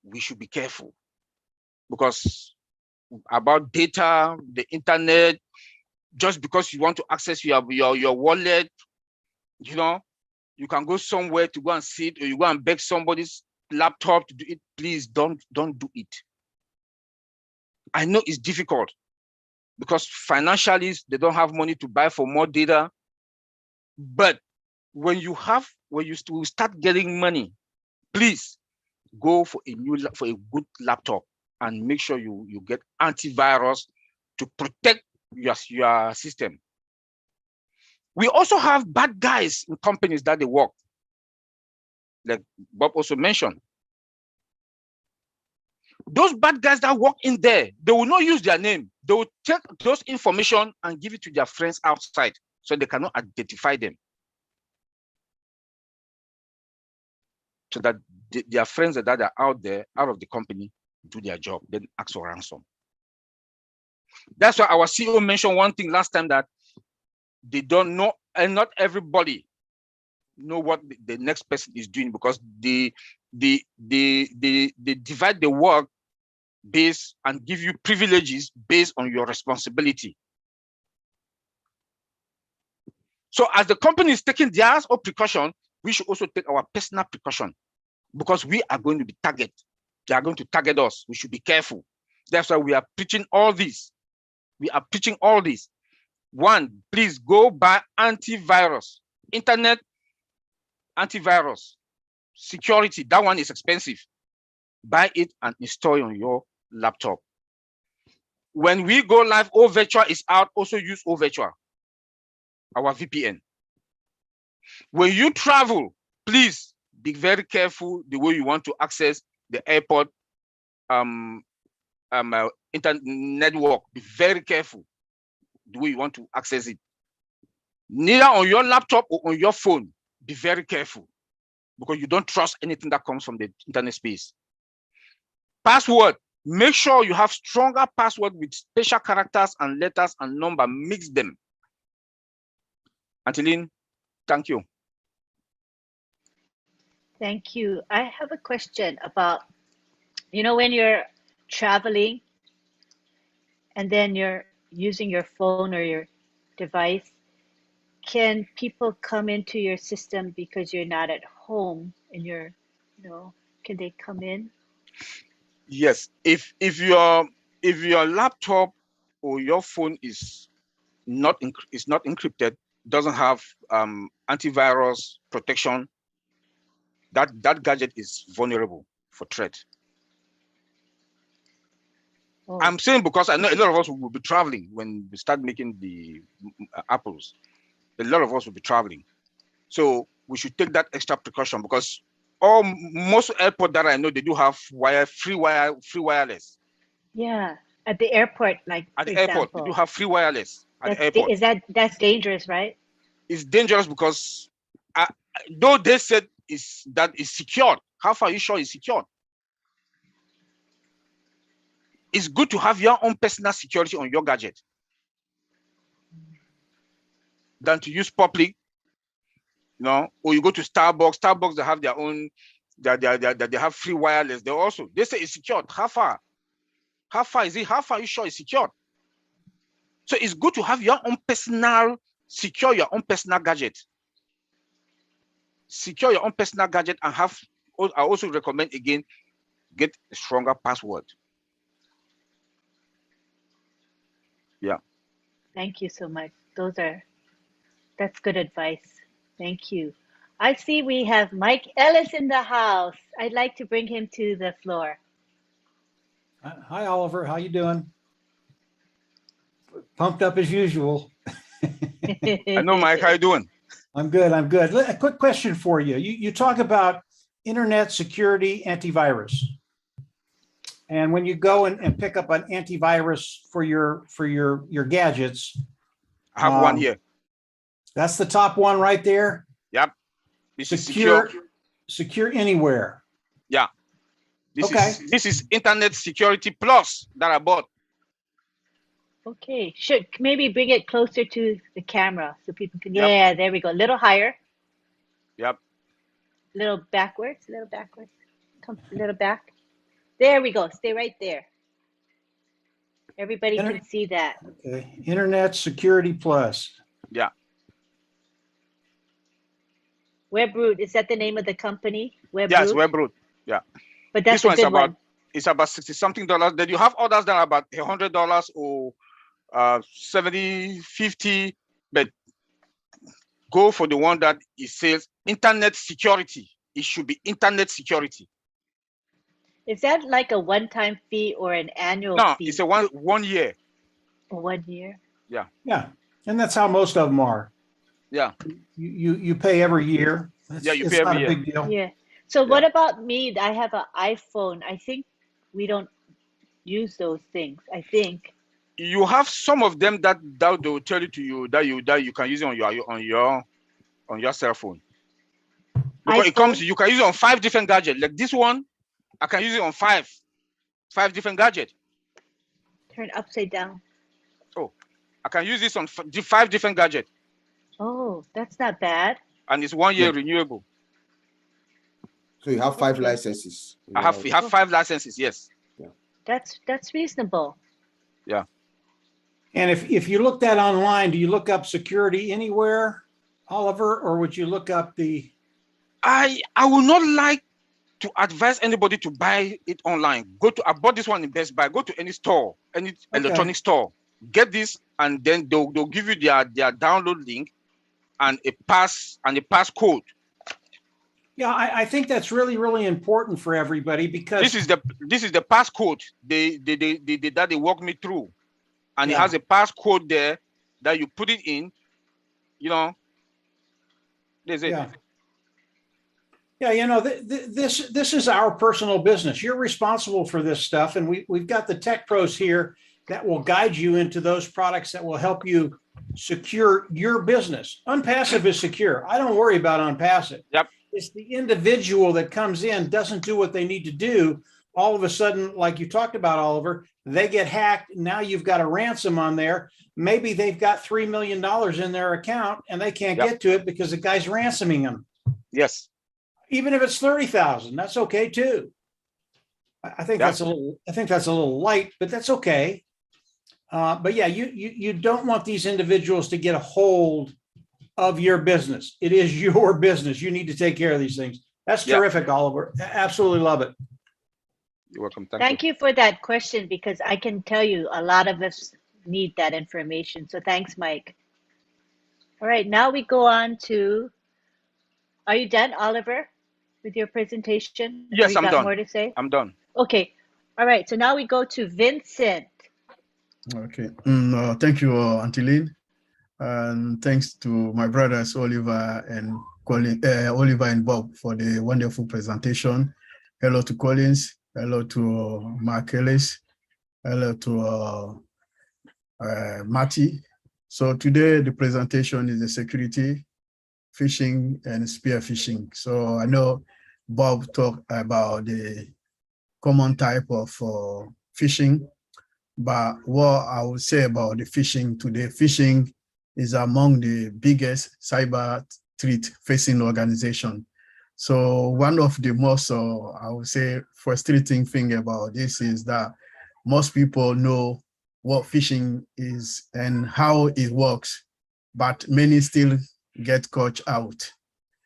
We should be careful, because about data, the internet, just because you want to access your wallet, you can go somewhere to go and see it, or you go and beg somebody's laptop to do it. Please don't do it. I know it's difficult because financially they don't have money to buy for more data, but when you start getting money, please go for a good laptop and make sure you get antivirus to protect your system. We also have bad guys in companies that they work, like Bob also mentioned. Those bad guys that work in there, they will not use their name. They will take those information and give it to their friends outside, so they cannot identify them, so that their friends that are out there, out of the company, do their job, then ask for ransom. That's why our CEO mentioned one thing last time, that they don't know, and not everybody know what the next person is doing, because they divide the work based and give you privileges based on your responsibility. So as the company is taking theirs or precaution, we should also take our personal precaution, because we are going to be targeted. They are going to target us. We should be careful. That's why we are preaching all this. We are preaching all this. One, please go buy antivirus, internet antivirus, security. That one is expensive. Buy it and install it on your laptop. When we go live, OVirtual is out. Also use OVirtual, our VPN. When you travel, please be very careful the way you want to access the airport internet network. Be very careful the way you want to access it. Neither on your laptop or on your phone. Be very careful, because you don't trust anything that comes from the internet space. Password. Make sure you have stronger password with special characters and letters and number. Mix them. Anteline, thank you. Thank you. I have a question about, when you're traveling and then you're using your phone or your device, can people come into your system because you're not at home and you're, can they come in? Yes, if your laptop or your phone is not encrypted, doesn't have antivirus protection, that gadget is vulnerable for threat. Oh. I'm saying because I know a lot of us will be traveling when we start making the apples. A lot of us will be traveling, so we should take that extra precaution, because most airport that I know, they do have free wireless. Yeah, at the airport, like at the for airport, example. they do have free wireless at the airport. That's dangerous, right? It's dangerous because though they said that it's secured, how far are you sure it's secured? It's good to have your own personal security on your gadget than to use public, or you go to Starbucks, they have their own, they have free wireless. They say it's secured. How far is it? How far are you sure it's secured? So it's good to have your own secure your own personal gadget. Secure your own personal gadget, and I also recommend, again, get a stronger password. Yeah. Thank you so much. That's good advice. Thank you. I see we have Mike Ellis in the house. I'd like to bring him to the floor. Hi, Oliver. How you doing? Pumped up as usual. I know, Mike. How you doing? I'm good. I'm good. A quick question for you. You talk about internet security antivirus, and when you go and pick up an antivirus for your gadgets, I have one here. That's the top one right there. Yep. This is secure anywhere. Yeah. This is Internet Security Plus that I bought. Okay, should maybe bring it closer to the camera so people can. Yep. Yeah, there we go. A little higher. Yep. Little backwards. Come a little back. There we go. Stay right there. Everybody can see that. Okay. Internet Security Plus. Yeah. WebRoot, is that the name of the company? WebRoot? Yes, WebRoot. Yeah. But that's a good one. It's about $60-something. Then you have others that are about $100 or 70, 50, but go for the one that it says internet security. It should be internet security. Is that like a one-time fee or an annual fee? No, it's a one year. 1 year? Yeah. Yeah. And that's how most of them are. Yeah. You pay every year. You pay every year. Big deal. Yeah. So what about me? I have an iPhone. I think we don't use those things. I think you have some of them that they will tell you that you can use it on your cell phone. Because it comes, you can use it on 5 different gadgets. Like this one, I can use it on 5 different gadgets. Turn upside down. Oh, I can use this on 5 different gadgets. Oh, that's not bad. And it's 1 year renewable. So you have 5 licenses. You have 5 licenses, yes. Yeah. That's reasonable. Yeah. And if you look that online, do you look up security anywhere? Oliver, or would you look up the? I would not like to advise anybody to buy it online. I bought this one in Best Buy. Go to any store, any electronic store. Get this, and then they'll give you their download link and a passcode. Yeah, I think that's really, really important for everybody, because this is the passcode that they walk me through, and it has a passcode there that you put it in. There's it. Yeah, you know, this is our personal business. You're responsible for this stuff, and we've got the tech pros here that will guide you into those products that will help you secure your business. Unpassive is secure. I don't worry about Unpassive. Yep. It's the individual that comes in, doesn't do what they need to do. All of a sudden, like you talked about, Oliver, they get hacked. Now you've got a ransom on there. Maybe they've got $3 million in their account and they can't get to it because the guy's ransoming them. Yes. Even if it's 30,000, that's okay too. I think that's a little light, but that's okay. But yeah, you don't want these individuals to get a hold of your business. It is your business. You need to take care of these things. That's terrific, Oliver. Absolutely love it. You're welcome. Thank you for that question, because I can tell you a lot of us need that information. So thanks, Mike. All right, now we go on to, are you done, Oliver, with your presentation? Yes, I'm done. More to say? I'm done. Okay. All right, so now we go to Vincent. Okay. Thank you, Auntie Lynn. And thanks to my brothers, Oliver and Bob, for the wonderful presentation. Hello to Collins. Hello to Mark Ellis. Hello to Matty. So today the presentation is the security, phishing, and spear phishing. So I know Bob talked about the common type of phishing, but what I would say about the phishing today, phishing is among the biggest cyber threat facing organization. So one of the most, I would say, frustrating thing about this is that most people know what phishing is and how it works, but many still get caught out.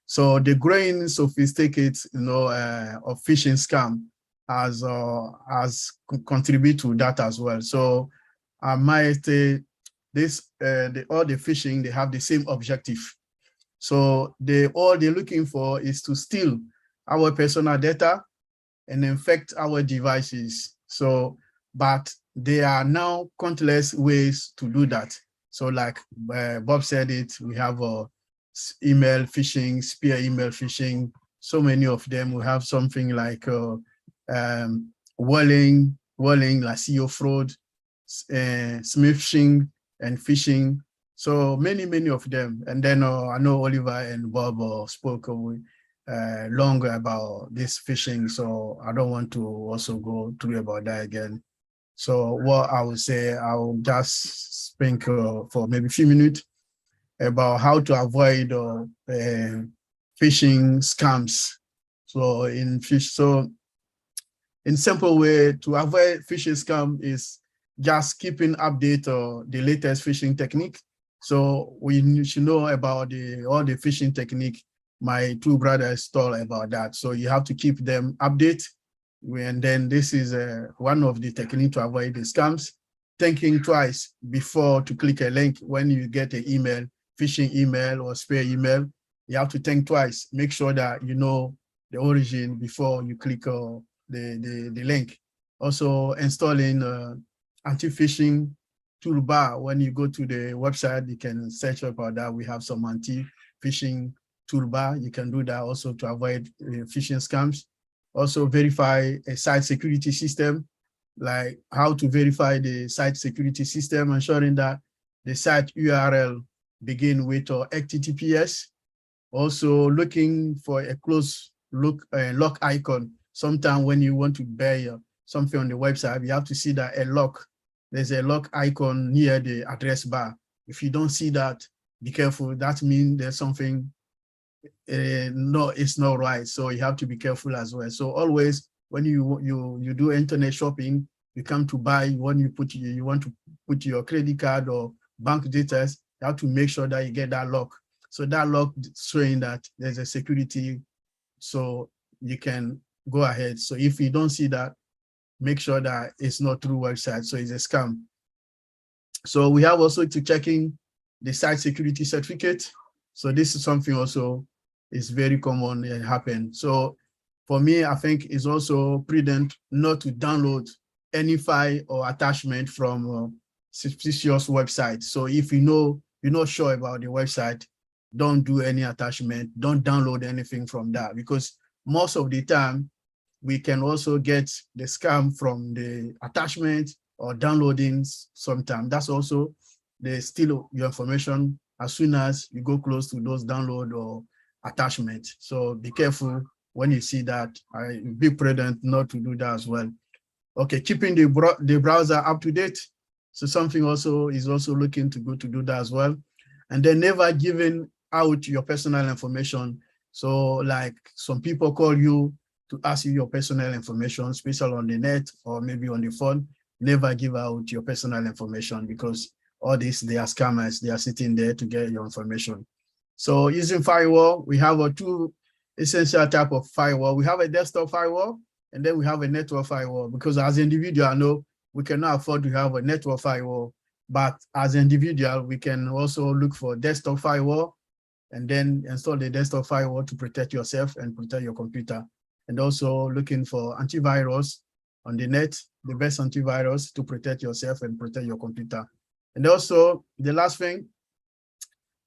So the growing sophisticated, of phishing scam has contributed to that as well. So I might say all the phishing, they have the same objective. So all they're looking for is to steal our personal data and infect our devices. So, but there are now countless ways to do that. So like Bob said it, we have email phishing, spear email phishing, so many of them. We have something like walling, like CEO fraud, smishing, and phishing. So many of them. And then I know Oliver and Bob spoke long about this phishing, so I don't want to also go through about that again. So what I would say, I'll just speak for maybe a few minutes about how to avoid phishing scams. So in simple way to avoid phishing scam is just keeping update the latest phishing technique. So we should know about all the phishing technique. My two brothers told about that. So you have to keep them update. And then this is one of the techniques to avoid the scams. Thinking twice before to click a link when you get an email, phishing email or spear email. You have to think twice. Make sure that you know the origin before you click the link. Also installing anti-phishing toolbar. When you go to the website, you can search about that. We have some anti-phishing toolbar. You can do that also to avoid phishing scams. Also verify a site security system, like how to verify the site security system, ensuring that the site URL begin with HTTPS. Also looking for a close look lock icon. Sometimes when you want to buy something on the website, you have to see that there's a lock icon near the address bar. If you don't see that, be careful. That means there's something no, it's not right. So you have to be careful as well. So always when you do internet shopping, you come to buy, you want to put your credit card or bank details, you have to make sure that you get that lock. So that log showing that there's a security, so you can go ahead. So if you don't see that, make sure that it's not through website, so it's a scam. So we have also to checking the site security certificate. So this is something also is very common and happen. So for me, I think it's also prudent not to download any file or attachment from suspicious website. So if you know you're not sure about the website, don't do any attachment, don't download anything from that, because most of the time we can also get the scam from the attachment or downloading sometime. That's also, they steal your information as soon as you go close to those download or attachment. So be careful when you see that. Be prudent not to do that as well. Okay, keeping the browser up to date. So something also is also looking to go to do that as well. And then never giving out your personal information. So like some people call you to ask you your personal information, especially on the net or maybe on the phone. Never give out your personal information, because all this, they are scammers. They are sitting there to get your information. So using firewall, we have two essential type of firewall. We have a desktop firewall, and then we have a network firewall, because as an individual, I know we cannot afford to have a network firewall, but as an individual, we can also look for desktop firewall and then install the desktop firewall to protect yourself and protect your computer. And also looking for antivirus on the net, the best antivirus to protect yourself and protect your computer. And also the last thing,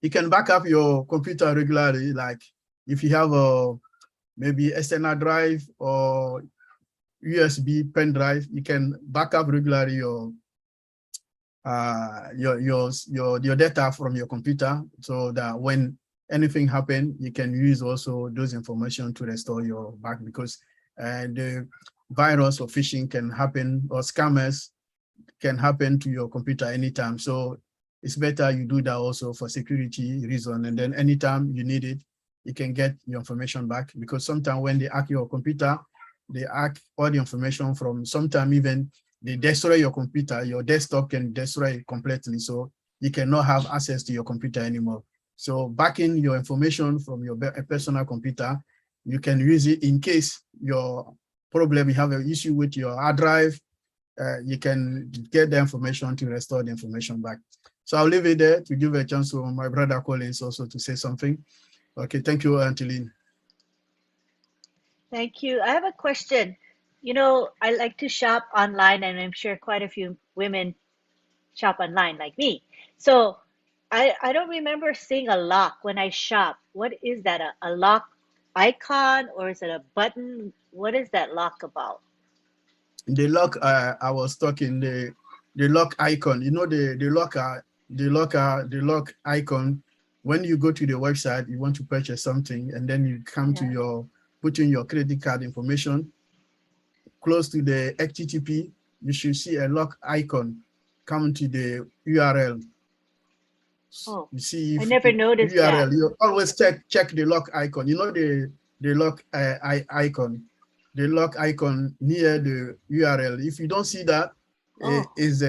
you can back up your computer regularly. Like if you have a maybe external drive or USB pen drive, you can back up regularly your data from your computer, so that when anything happen, you can use also those information to restore your back, because the virus or phishing can happen, or scammers can happen to your computer anytime. So it's better you do that also for security reason. And then anytime you need it, you can get your information back, because sometimes when they hack your computer, they hack all the information from, sometimes even they destroy your computer, your desktop can destroy it completely. So you cannot have access to your computer anymore. So backing your information from your personal computer, you can use it in case your problem, you have an issue with your hard drive, you can get the information to restore the information back. So I'll leave it there to give a chance to my brother Collins also to say something. Okay, thank you, Anteline. Thank you. I have a question. You know, I like to shop online, and I'm sure quite a few women shop online like me. So I don't remember seeing a lock when I shop. What is that? A lock icon, or is it a button? What is that lock about? The lock, I was talking, the lock icon, you know, the lock icon. When you go to the website, you want to purchase something, and then you come to your, put in your credit card information, close to the HTTP, you should see a lock icon come to the URL. Oh, you see, if I never noticed URL, that. you always check the lock icon. You know the lock icon, the lock icon near the URL. If you don't see that, is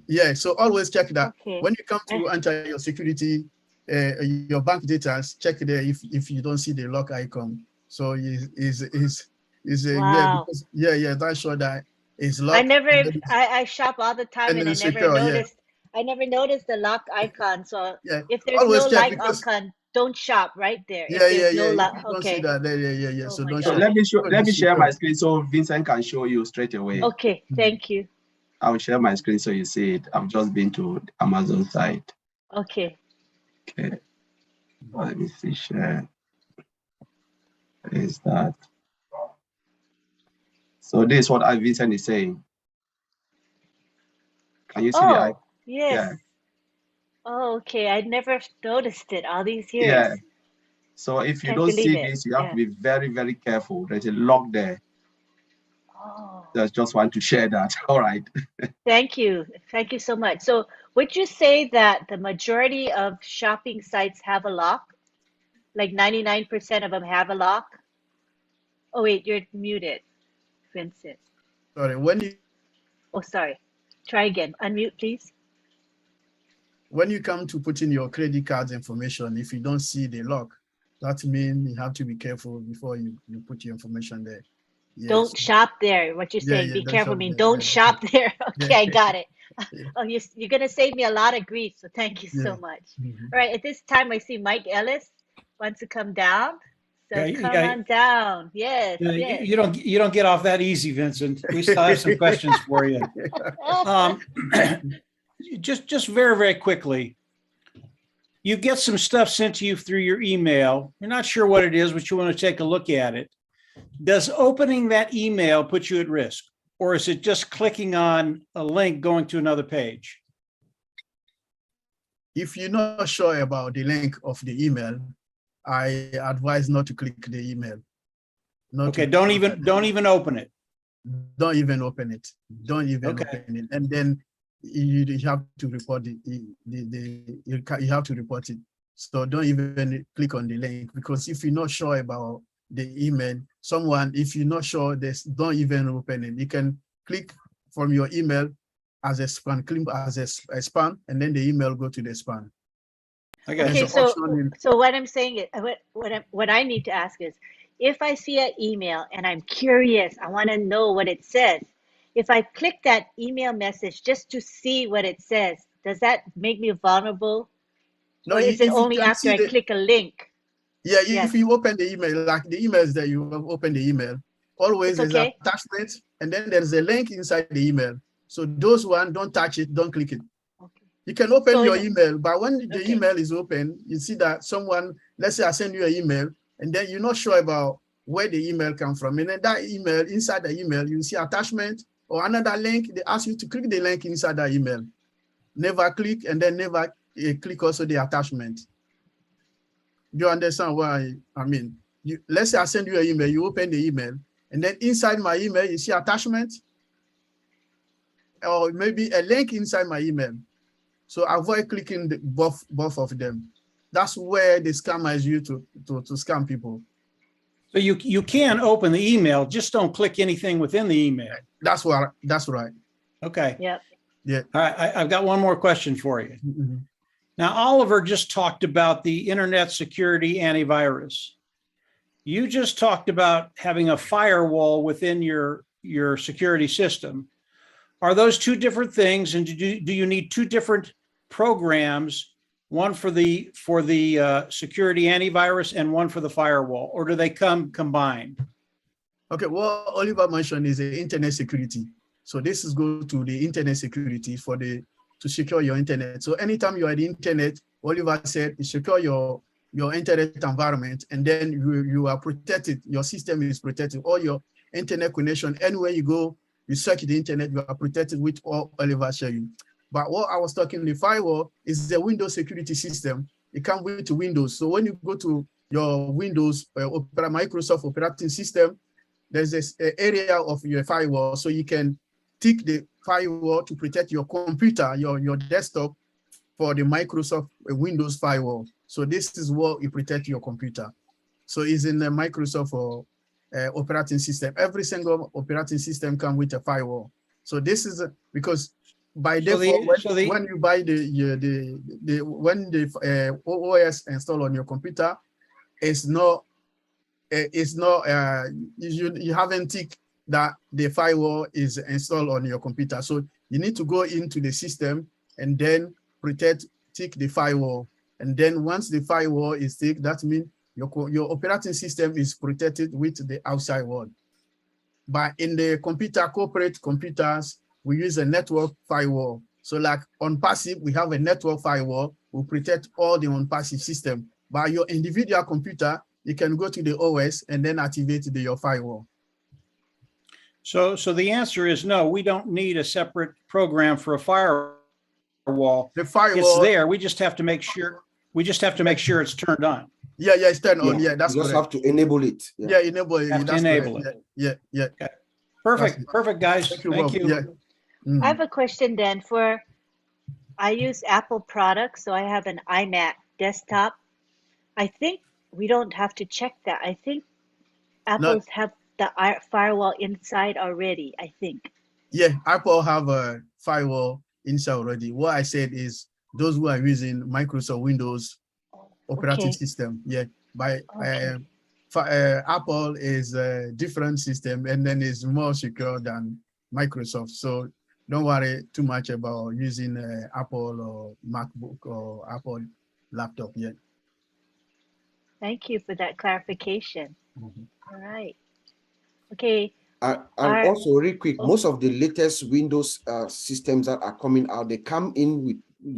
yeah. So always check that. Okay. When you come to enter your security, your bank data, check there if you don't see the lock icon. So is Wow. yeah, that's sure that is locked. I shop all the time, and I never secure, noticed. I never noticed the lock icon. So yeah. if there's Always no check, like because icon, don't shop right there. yeah, If there's no if lock, you don't see okay. that, yeah. Oh So my don't So shop. gosh. let me share my screen so Vincent can show you straight away. Okay, thank you. I'll share my screen so you see it. I've just been to the Amazon site. Okay. Okay. Let me see, share. Is that? So this is what Vincent is saying. Can you see the icon? Yes. Yeah. Oh, okay. I never noticed it all these years. Yeah. So if you Can't don't believe see it. this, you have to be very, very careful. There's a lock there. Oh. Just want to share that. All right. Thank you. Thank you so much. So would you say that the majority of shopping sites have a lock? Like 99% of them have a lock? Oh, wait, you're muted, Vincent. Sorry, when you Oh, sorry. Try again. Unmute, please. when you come to put in your credit card information, if you don't see the lock, that means you have to be careful before you put your information there. Yes. Don't shop there. What you're Yeah, saying, yeah, be don't careful. shop Mean there. don't Yeah, shop there. yeah, Okay, I got it. yeah, Oh, you're gonna save me a lot of grief. So thank you yeah. so much. Mhm. All right, at this time I see Mike Ellis wants to come down. So Yeah, come yeah. on down. Yes, yes. You don't get off that easy, Vincent. We still have some questions for you. Um, just very, very quickly, you get some stuff sent to you through your email. You're not sure what it is, but you want to take a look at it. Does opening that email put you at risk? Or is it just clicking on a link going to another page? If you're not sure about the link of the email, I advise not to click the email. Okay, don't even open it. Don't even open it. Don't even open it. And then you have to report you have to report it. So don't even click on the link, because if you're not sure about the email, if you're not sure, don't even open it. You can click from your email as a spam, click as a spam, and then the email go to the spam. Okay, so what I'm saying is, what I need to ask is, if I see an email and I'm curious, I want to know what it says. If I click that email message just to see what it says, does that make me vulnerable? No, or is it only after I click a link? Yeah, if you open the email, like the emails that you have opened the email, always there's an attachment, and then there's a link inside the email. So those one, don't touch it, don't click it. Okay. You can open your email, but when the email is open, you see that someone, let's say I send you an email, and then you're not sure about where the email comes from. And then that email, inside the email, you see attachment or another link. They ask you to click the link inside the email. Never click, and then never click also the attachment. Do you understand why I mean? Let's say I send you an email, you open the email, and then inside my email, you see attachment, or maybe a link inside my email. So avoid clicking both of them. That's where the scammers use to scam people. So you can open the email, just don't click anything within the email. That's right. Okay. Yep. Yeah. All right, I've got one more question for you. Mm-hmm. Now, Oliver just talked about the internet security antivirus. You just talked about having a firewall within your security system. Are those two different things? And do you need two different programs, one for the security antivirus and one for the firewall, or do they come combined? Okay, what Oliver mentioned is the internet security. So this is go to the internet security to secure your internet. So anytime you are on the internet, Oliver said, you secure your internet environment, and then you are protected. Your system is protected. All your internet connection, anywhere you go, you search the internet, you are protected with all Oliver showed you. But what I was talking, the firewall is the Windows security system. It comes with Windows. So when you go to your Windows Microsoft operating system, there's this area of your firewall, so you can tick the firewall to protect your computer, your desktop, for the Microsoft Windows firewall. So this is what you protect your computer. So it's in the Microsoft operating system. Every single operating system comes with a firewall. So this is because by default, when you buy when the OS installed on your computer, you haven't ticked that the firewall is installed on your computer. So you need to go into the system and then tick the firewall. And then once the firewall is ticked, that means your operating system is protected with the outside world. But in the corporate computers, we use a network firewall. So like on passive, we have a network firewall, we protect all the on-passive system. But your individual computer, you can go to the OS and then activate your firewall. So the answer is no, we don't need a separate program for a firewall. The firewall, it's there. We just have to make sure it's turned on. Yeah, it's turned on. Yeah, that's you just correct. have to enable it. Yeah, enable it. Have to enable it. Yeah. Okay. Perfect, guys. Thank you. Yeah. I have a question then I use Apple products, so I have an iMac desktop. I think we don't have to check that. I think Apple's have the firewall inside already, I think. Yeah, Apple have a firewall inside already. What I said is those who are using Microsoft Windows operating Okay. system. Yeah, by Okay. Apple is a different system, and then it's more secure than Microsoft. So don't worry too much about using Apple or MacBook or Apple laptop yet. Thank you for that clarification. Mhm. All right. Okay. And Our, also, really quick, oh, most of the latest Windows systems that are coming out, they come in with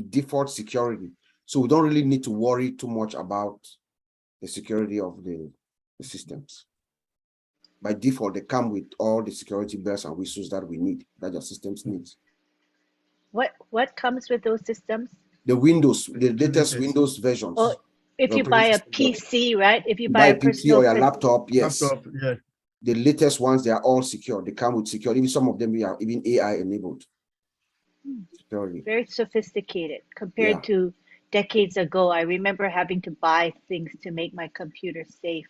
default security. So we don't really need to worry too much about the security of the systems. By default, they come with all the security bells and whistles that we need, that your systems needs. what comes with those systems? The Windows, the latest Latest. Windows Oh, versions. if the you buy operating a system. PC, right? If you You buy buy a a PC or personal, your laptop, yes. Laptop, yeah. The latest ones, they are all secure. They come with security. Even some of them are even AI enabled. Security. very sophisticated compared Yeah. to decades ago. I remember having to buy things to make my computer safe,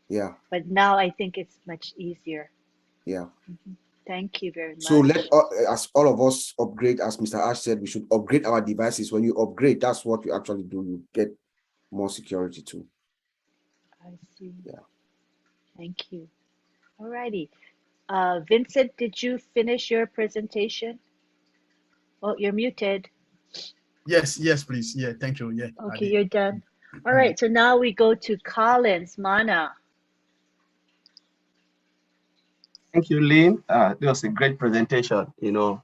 Yeah. but now I think it's much easier. Yeah. Thank you very So much. let as all of us upgrade, as Mr. Ash said, we should upgrade our devices. When you upgrade, that's what you actually do. You get more security too. I see. Yeah. Thank you. All righty. Vincent, did you finish your presentation? Oh, you're muted. Yes, please. Yeah, thank you. Yeah, I Okay, did. you're done. All Mm. right, so now we go to Collins, Mana. Thank you, Lynn. That was a great presentation, you know.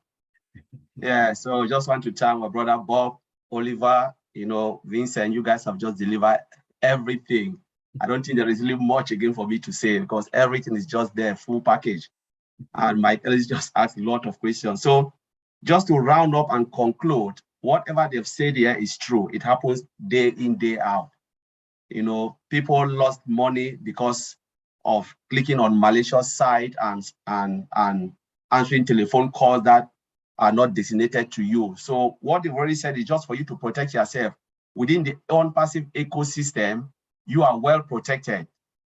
Yeah, so I just want to thank my brother Bob, Oliver, you know, Vincent, you guys have just delivered everything. I don't think there is really much again for me to say because everything is just there, full package. And my colleagues just asked a lot of questions. So just to round up and conclude, whatever they've said here is true. It happens day in, day out. You know, people lost money because of clicking on malicious site and answering telephone calls that are not designated to you. So what they've already said is just for you to protect yourself. Within the on-passive ecosystem, you are well protected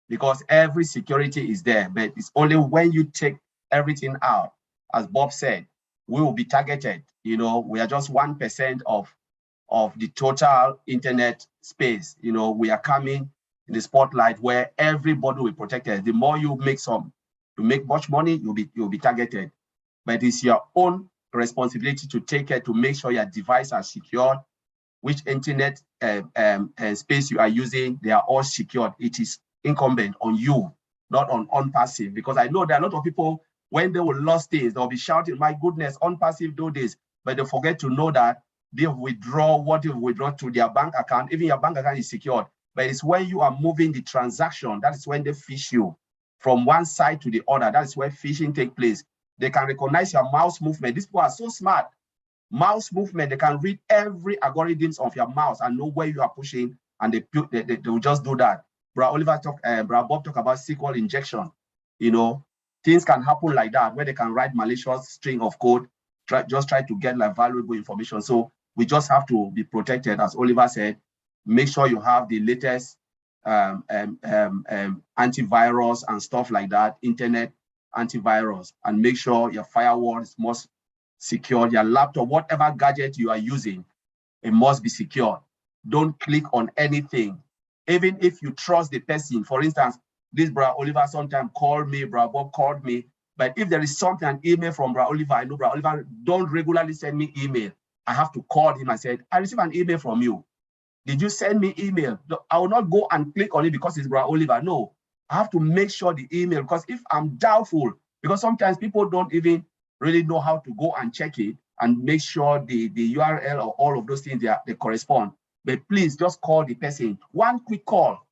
because every security is there, but it's only when you take everything out, as Bob said, we will be targeted. You know, we are just 1% of the total internet space. You know, we are coming in the spotlight where everybody will be protected. The more you make much money, you'll be targeted. But it's your own responsibility to take care to make sure your devices are secured, which internet space you are using, they are all secured. It is incumbent on you, not on passive, because I know there are a lot of people, when they will lose things, they'll be shouting, my goodness, on passive do this, but they forget to know that they withdraw what they withdraw to their bank account. Even your bank account is secured, but it's when you are moving the transaction, that is when they phish you from one side to the other. That is where phishing takes place. They can recognize your mouse movement. These people are so smart. Mouse movement, they can read every algorithms of your mouse and know where you are pushing, and they will just do that. Bro Oliver Bro Bob talk about SQL injection. You know, things can happen like that where they can write malicious string of code, just try to get like valuable information. So we just have to be protected, as Oliver said. Make sure you have the latest antivirus and stuff like that, internet antivirus, and make sure your firewall is most secure. Your laptop, whatever gadget you are using, it must be secure. Don't click on anything. Even if you trust the person, for instance, this Bra Oliver sometimes called me, Bra Bob called me, but if there is something, an email from Bra Oliver, I know Bra Oliver don't regularly send me email. I have to call him and say, I received an email from you. Did you send me email? I will not go and click on it because it's Bra Oliver. No, I have to make sure the email, because if I'm doubtful, because sometimes people don't even really know how to go and check it and make sure the URL or all of those things, they correspond. But please just call the person. One quick call.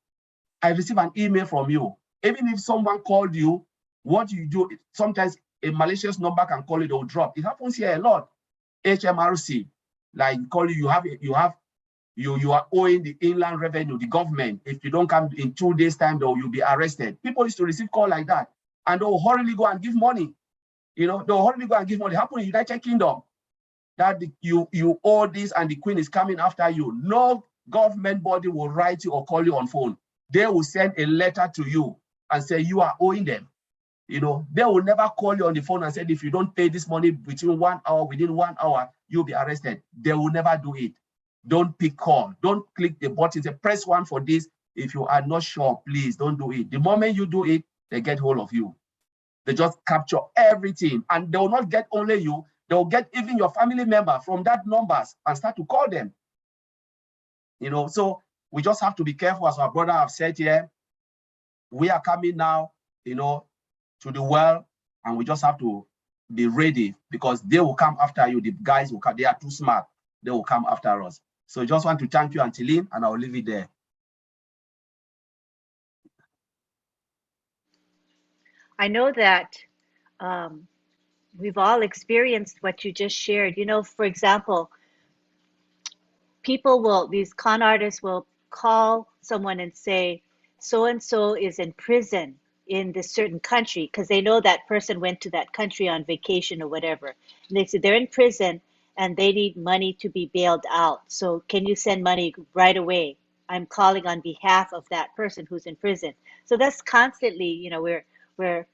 I received an email from you. Even if someone called you, what you do, sometimes a malicious number can call it or drop. It happens here a lot. HMRC, like call you, you are owing the inland revenue, the government. If you don't come in 2 days' time, though, you'll be arrested. People used to receive call like that, and they'll hurriedly go and give money. You know, they'll hurriedly go and give money. It happened in the United Kingdom that you owe this and the Queen is coming after you. No government body will write you or call you on phone. They will send a letter to you and say you are owing them. You know, they will never call you on the phone and say, if you don't pay this money within 1 hour, you'll be arrested. They will never do it. Don't pick call. Don't click the button. Say, press 1 for this. If you are not sure, please don't do it. The moment you do it, they get hold of you. They just capture everything, and they will not get only you. They will get even your family member from that numbers and start to call them. So we just have to be careful, as our brother have said here. We are coming now, to the well, and we just have to be ready, because they will come after you. The guys will come. They are too smart. They will come after us. So I just want to thank you, Auntie Lynn, and I'll leave it there. I know that we've all experienced what you just shared. For example, these con artists will call someone and say, so-and-so is in prison in this certain country, because they know that person went to that country on vacation or whatever. And they say they're in prison and they need money to be bailed out. So can you send money right away? I'm calling on behalf of that person who's in prison. So that's constantly, we're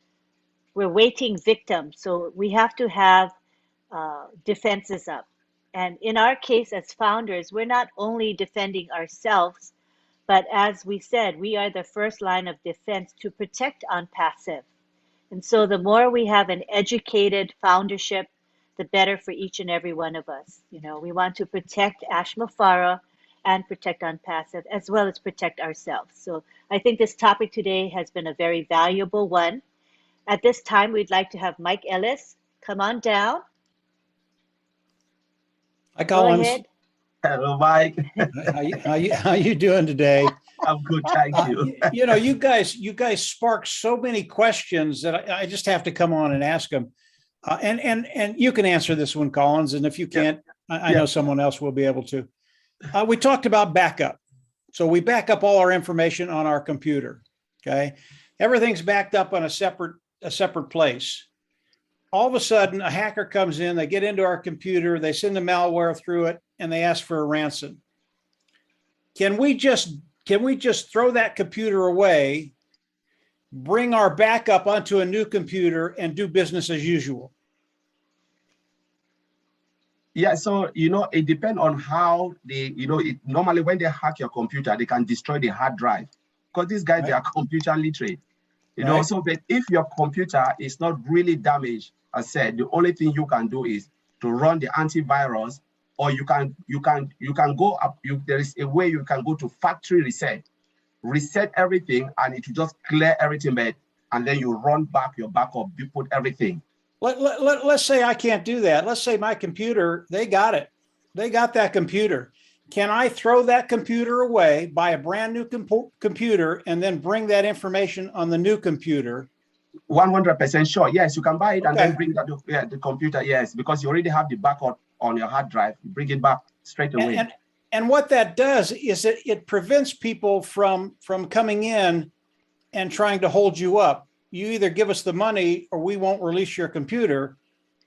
waiting victims. So we have to have defenses up. And in our case as founders, we're not only defending ourselves, but as we said, we are the first line of defense to protect on passive. And so the more we have an educated foundership, the better for each and every one of us. We want to protect Ashmafara and protect on passive, as well as protect ourselves. So I think this topic today has been a very valuable one. At this time, we'd like to have Mike Ellis come on down. Hi, Collins. Go ahead. Hello, Mike. How you doing today? I'm good, thank you. You guys spark so many questions that I just have to come on and ask them. And you can answer this one, Collins. And if you can't, I know someone else will be able to. We talked about backup. So we back up all our information on our computer. Okay, everything's backed up on a separate place. All of a sudden, a hacker comes in, they get into our computer, they send the malware through it, and they ask for a ransom. Can we just throw that computer away, bring our backup onto a new computer, and do business as usual? Yeah, so it depends on how they, normally when they hack your computer, they can destroy the hard drive, because these guys, they are computer literate. So but if your computer is not really damaged, as said, the only thing you can do is to run the antivirus, or you can go up. There is a way you can go to factory reset everything, and it will just clear everything back, and then you run back your backup, you put everything. Let's say I can't do that. Let's say my computer, they got it. They got that computer. Can I throw that computer away, buy a brand new computer, and then bring that information on the new computer? 100% sure. Yes, you can buy it and then bring that the computer. Yes, because you already have the backup on your hard drive. You bring it back straight away. And what that does is it prevents people from coming in and trying to hold you up. You either give us the money or we won't release your computer.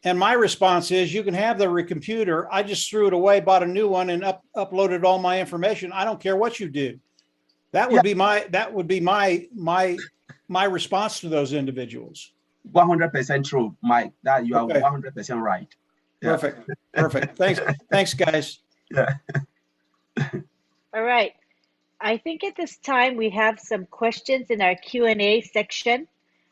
And my response is, you can have the computer. I just threw it away, bought a new one, and uploaded all my information. I don't care what you do. That would be my response to those individuals. 100% true, Mike. That you are 100% right. Yeah. Perfect. Thanks, guys. Yeah. All right. I think at this time we have some questions in our Q&A section.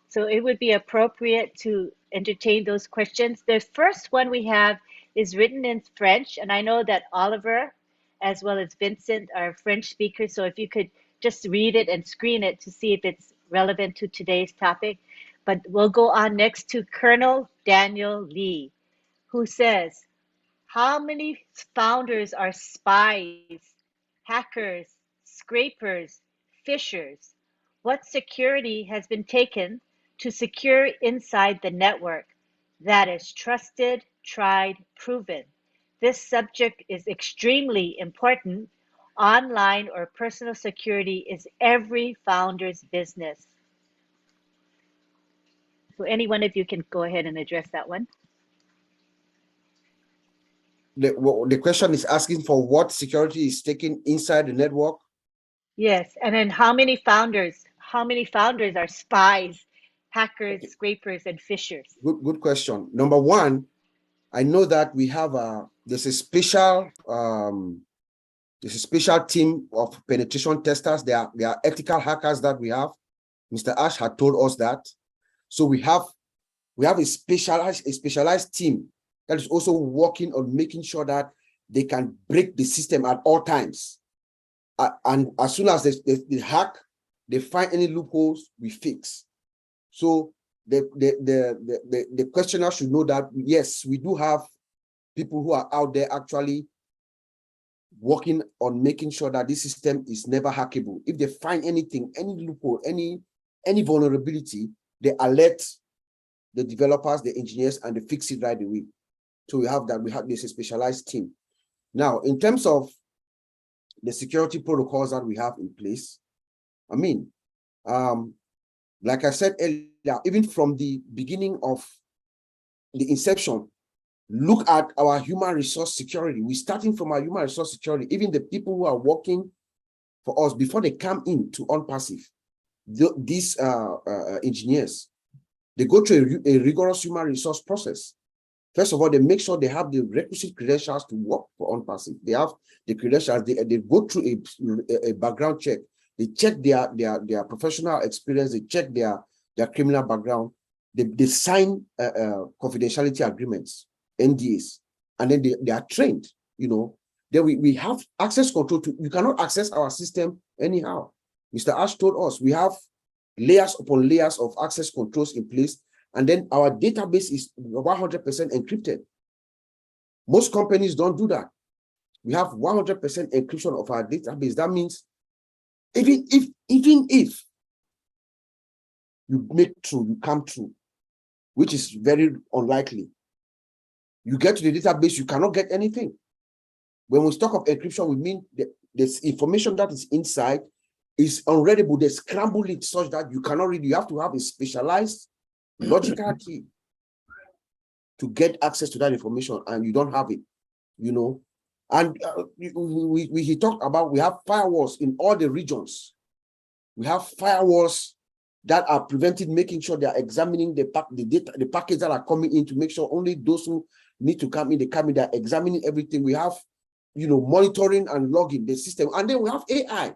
So it would be appropriate to entertain those questions. The first one we have is written in French, and I know that Oliver as well as Vincent are French speakers. So if you could just read it and screen it to see if it's relevant to today's topic. But we'll go on next to Colonel Daniel Lee, who says, how many founders are spies, hackers, scrapers, phishers? What security has been taken to secure inside the network that is trusted, tried, proven? This subject is extremely important. Online or personal security is every founder's business. So any one of you can go ahead and address that one. The question is asking for what security is taken inside the network. Yes, and then how many founders are spies, hackers, scrapers, and phishers? Good question. Number one, I know that we have there's a special There's a special team of penetration testers. They are ethical hackers that we have. Mr. Ash had told us that. So we have a specialized team that is also working on making sure that they can break the system at all times. And as soon as they hack, they find any loopholes, we fix. So the questioner should know that, yes, we do have people who are out there actually working on making sure that this system is never hackable. If they find anything, any loophole, any vulnerability, they alert the developers, the engineers, and they fix it right away. So we have this specialized team. Now, in terms of the security protocols that we have in place, I mean, like I said earlier, even from the beginning of the inception, look at our human resource security. We're starting from our human resource security. Even the people who are working for us before they come into OnPassive, these engineers, they go through a rigorous human resource process. First of all, they make sure they have the requisite credentials to work for OnPassive. They have the credentials. They go through a background check. They check their professional experience. They check their criminal background. They sign confidentiality agreements, NDAs, and then they are trained. You know, then we have access control to. You cannot access our system anyhow. Mr. Ash told us we have layers upon layers of access controls in place, and then our database is 100% encrypted. Most companies don't do that. We have 100% encryption of our database. That means even if you you come through, which is very unlikely, you get to the database, you cannot get anything. When we talk of encryption, we mean there's information that is inside is unreadable. They scramble it such that you cannot read. You have to have a specialized logical key to get access to that information, and you don't have it, you know. And he talked about we have firewalls in all the regions. We have firewalls that are preventing, making sure they are examining the packets that are coming in to make sure only those who need to come in, they come in. They're examining everything. We have, you know, monitoring and logging the system, and then we have AI.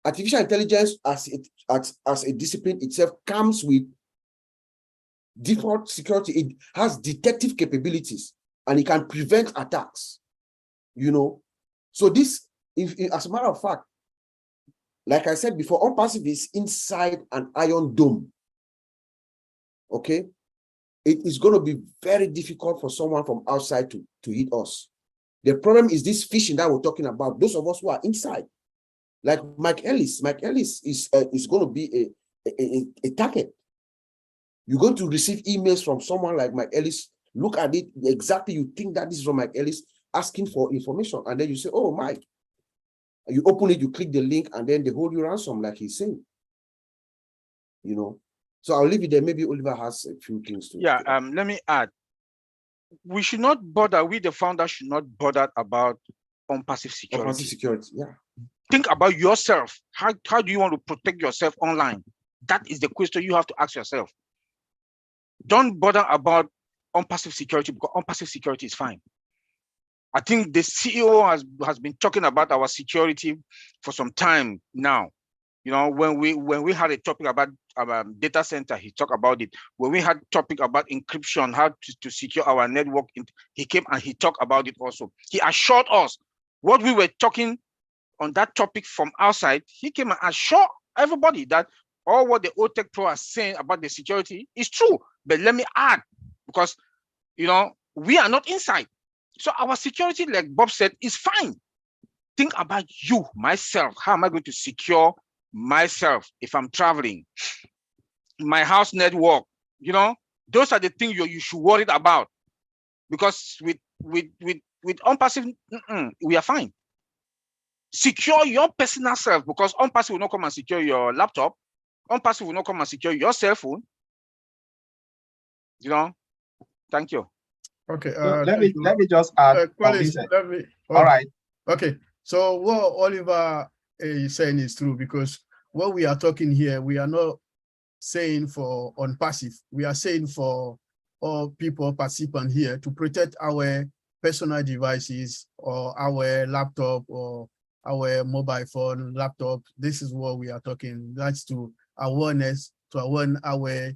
Artificial intelligence as a discipline itself comes with default security. It has detective capabilities and it can prevent attacks, you know. So this, as a matter of fact, like I said before, OnPassive is inside an iron dome, okay? It is going to be very difficult for someone from outside to hit us. The problem is this phishing that we're talking about, those of us who are inside. Like Mike Ellis is going to be a target. You're going to receive emails from someone like Mike Ellis. Look at it exactly. You think that this is from Mike Ellis asking for information, and then you say, "Oh, Mike." You open it, you click the link, and then they hold you ransom, like he's saying. You know. So I'll leave it there. Maybe Oliver has a few things to. Yeah. Let me add. We should not bother. We, the founder, should not bother about OnPassive security. OnPassive security. Yeah. Think about yourself. How do you want to protect yourself online? That is the question you have to ask yourself. Don't bother about OnPassive security, because OnPassive security is fine. I think the CEO has been talking about our security for some time now. You know, when we had a topic about data center, he talked about it. When we had a topic about encryption, how to secure our network, he came and he talked about it also. He assured us what we were talking on that topic from outside. He came and assured everybody that all what the OTECH Pro are saying about the security is true. But let me add, because, you know, we are not inside. So our security, like Bob said, is fine. Think about you, myself. How am I going to secure myself if I'm traveling? My house network, you know, those are the things you should worry about. Because with OnPassive, we are fine. Secure your personal self, because OnPassive will not come and secure your laptop. OnPassive will not come and secure your cell phone. You know, thank you. Okay. So let me just add. All right. Okay. So what Oliver is saying is true, because what we are talking here, we are not saying for OnPassive. We are saying for all people participant here to protect our personal devices or our laptop or our mobile phone, laptop. This is what we are talking. That's to awareness, to warn our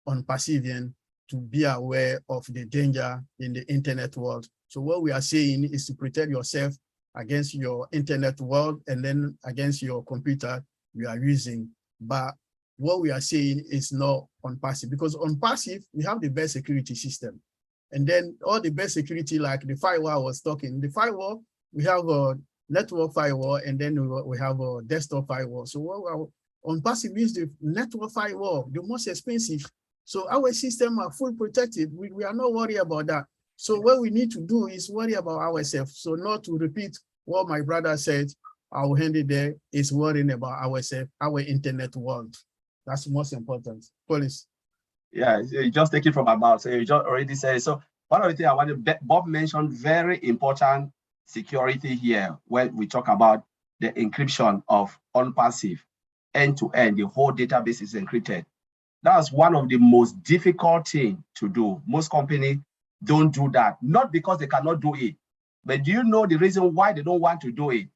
unperceiving, to be aware of the danger in the internet world. So what we are saying is to protect yourself against your internet world and then against your computer you are using. But what we are saying is not on passive, because on passive, we have the best security system. And then all the best security, like the firewall I was talking, the firewall, we have a network firewall, and then we have a desktop firewall. So what on passive is the network firewall, the most expensive. So our system are full protected. We are not worried about that. So what we need to do is worry about ourselves. So not to repeat what my brother said, I will hand it there, is worrying about ourselves, our internet world. That's most important. Police. Yeah, you just take it from my mouth. So you just already said it. So one of the things I wanted, Bob mentioned very important security here when we talk about the encryption of on-passive end-to-end, the whole database is encrypted. That's one of the most difficult things to do. Most companies don't do that, not because they cannot do it, but do you know the reason why they don't want to do it?